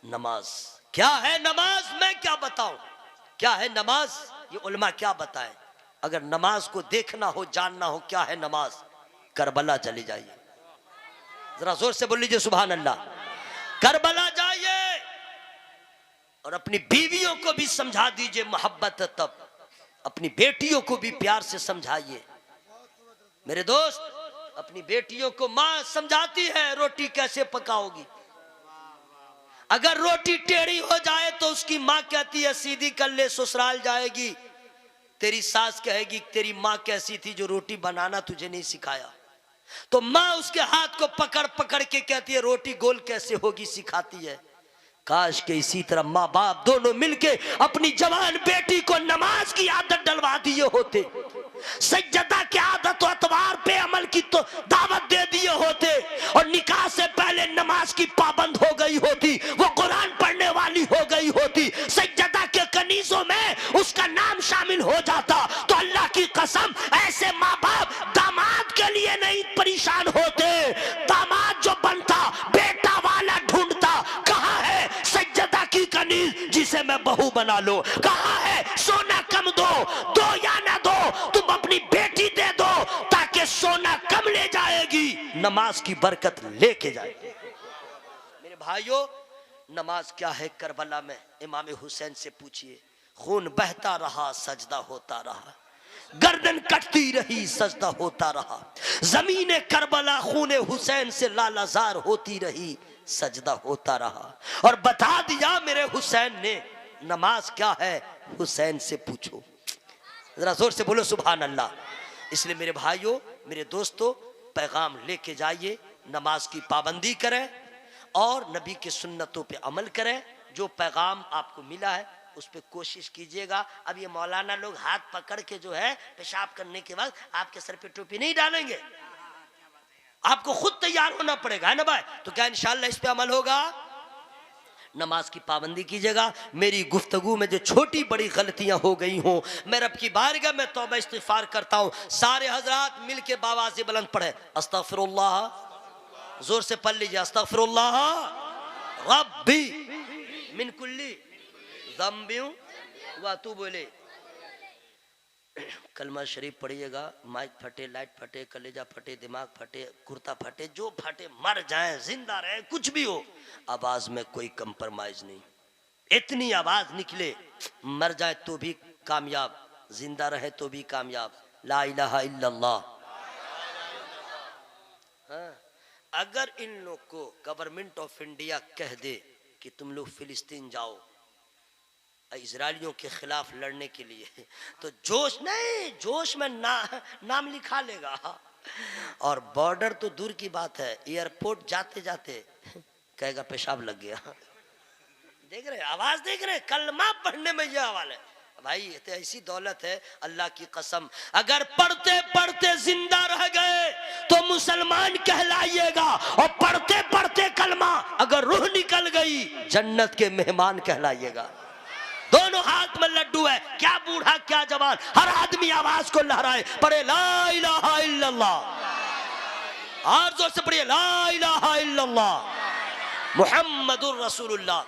नमाज क्या है। नमाज मैं क्या बताऊं क्या है नमाज, ये उलमा क्या बताएं। अगर नमाज को देखना हो, जानना हो क्या है नमाज, करबला चले जाइए, जरा जोर से बोल लीजिए सुभान अल्लाह। करबला जाइए और अपनी बीवियों को भी समझा दीजिए, मोहब्बत है तब अपनी बेटियों को भी प्यार से समझाइए। मेरे दोस्त, अपनी बेटियों को मां समझाती है रोटी कैसे पकाओगी, अगर रोटी टेढ़ी हो जाए तो उसकी मां कहती है सीधी कर ले, ससुराल जाएगी। तेरी सास कहेगी तेरी मां कैसी थी जो रोटी बनाना तुझे नहीं सिखाया, तो मां उसके हाथ को पकड़ पकड़ के कहती है रोटी गोल कैसे होगी, सिखाती है। काश के इसी तरह माँ बाप दोनों मिलके अपनी जवान बेटी को नमाज की आदत डलवा दिए होते, सज्जदा की आदत और अतवार पे अमल की तो दावत दे दिए होते, और निकाह से पहले नमाज की पाबंद हो गई होती, वो कुरान पढ़ने वाली हो गई होती, सज्जदा के कनीजों में उसका नाम शामिल हो जाता, तो अल्लाह की कसम ऐसे माँ बाप दामाद के लिए नहीं परेशान होते। दामाद जो बनता बेटा वाला ढूंढता, कहाँ है सज्जदा की कनीज जिसे मैं बहू बना लो, कहाँ है सोना कम दो या ना दो, तुम अपनी बेटी दे दो ताकि सोना कम ले जाएगी, नमाज की बरकत लेके जाएगी। मेरे भाइयों, नमाज क्या है करबला में इमाम हुसैन से पूछिए। खून बहता रहा सजदा होता रहा, गर्दन कटती रही सजदा होता रहा, जमीन करबला खून हुसैन से लालाजार होती रही, सजदा होता रहा। और बता दिया मेरे हुसैन ने नमाज क्या है, हुसैन से पूछो। जरा जोर से बोलो सुभान अल्लाह। इसलिए मेरे भाइयों, मेरे दोस्तों, पैगाम लेके जाइए, नमाज की पाबंदी करें और नबी की सुन्नतों पे अमल करें। जो पैगाम आपको मिला है उस पर कोशिश कीजिएगा। अब ये मौलाना लोग हाथ पकड़ के जो है पेशाब करने के वक्त आपके सर पे टोपी नहीं डालेंगे, आपको खुद तैयार होना पड़ेगा, है ना भाई? तो क्या इंशाल्लाह इस पे अमल होगा? नमाज की पाबंदी कीजिएगा। मेरी गुफ्तगू में जो छोटी बड़ी गलतियां हो गई हों, मैं रब की बारगाह में तौबा इस्तिगफार करता हूं। सारे हजरात मिल के बावाज़ बुलंद पढ़े अस्तगफिरुल्लाह, जोर से पढ़ लीजिए अस्तगफिरुल्लाह रब्बी मिन कुल्ली ज़ंबिन व अतूबु इलैह। कलमा शरीफ पढ़िएगा। माइक फटे, लाइट फटे, कलेजा फटे, दिमाग फटे, कुर्ता फटे, जो फटे, मर जाए जिंदा रहे, कुछ भी हो, आवाज में कोई कंप्रोमाइज नहीं। इतनी आवाज निकले, मर जाए तो भी कामयाब, जिंदा रहे तो भी कामयाब। ला इलाहा इल्लल्लाह। हाँ, अगर इन लोग को गवर्नमेंट ऑफ इंडिया कह दे कि तुम लोग फिलिस्तीन जाओ इजरायलियों के खिलाफ लड़ने के लिए, तो जोश नहीं, जोश में नाम लिखा लेगा। और बॉर्डर तो दूर की बात है, एयरपोर्ट जाते जाते कहेगा पेशाब लग गया। देख रहे, आवाज देख रहे, कलमा पढ़ने में यह हवाल है भाई। ये तो ऐसी दौलत है, अल्लाह की कसम, अगर पढ़ते पढ़ते जिंदा रह गए तो मुसलमान कहलाइएगा, और पढ़ते पढ़ते कलमा अगर रूह निकल गई जन्नत के मेहमान कहलाइएगा। दोनों हाथ में लड्डू है, क्या बूढ़ा क्या जवान, हर आदमी आवाज को लहराए, पढ़े ला इलाहा इल्लल्लाह, और जोर से पढ़िए ला इलाहा इल्लल्लाह मुहम्मदुर रसूलुल्लाह।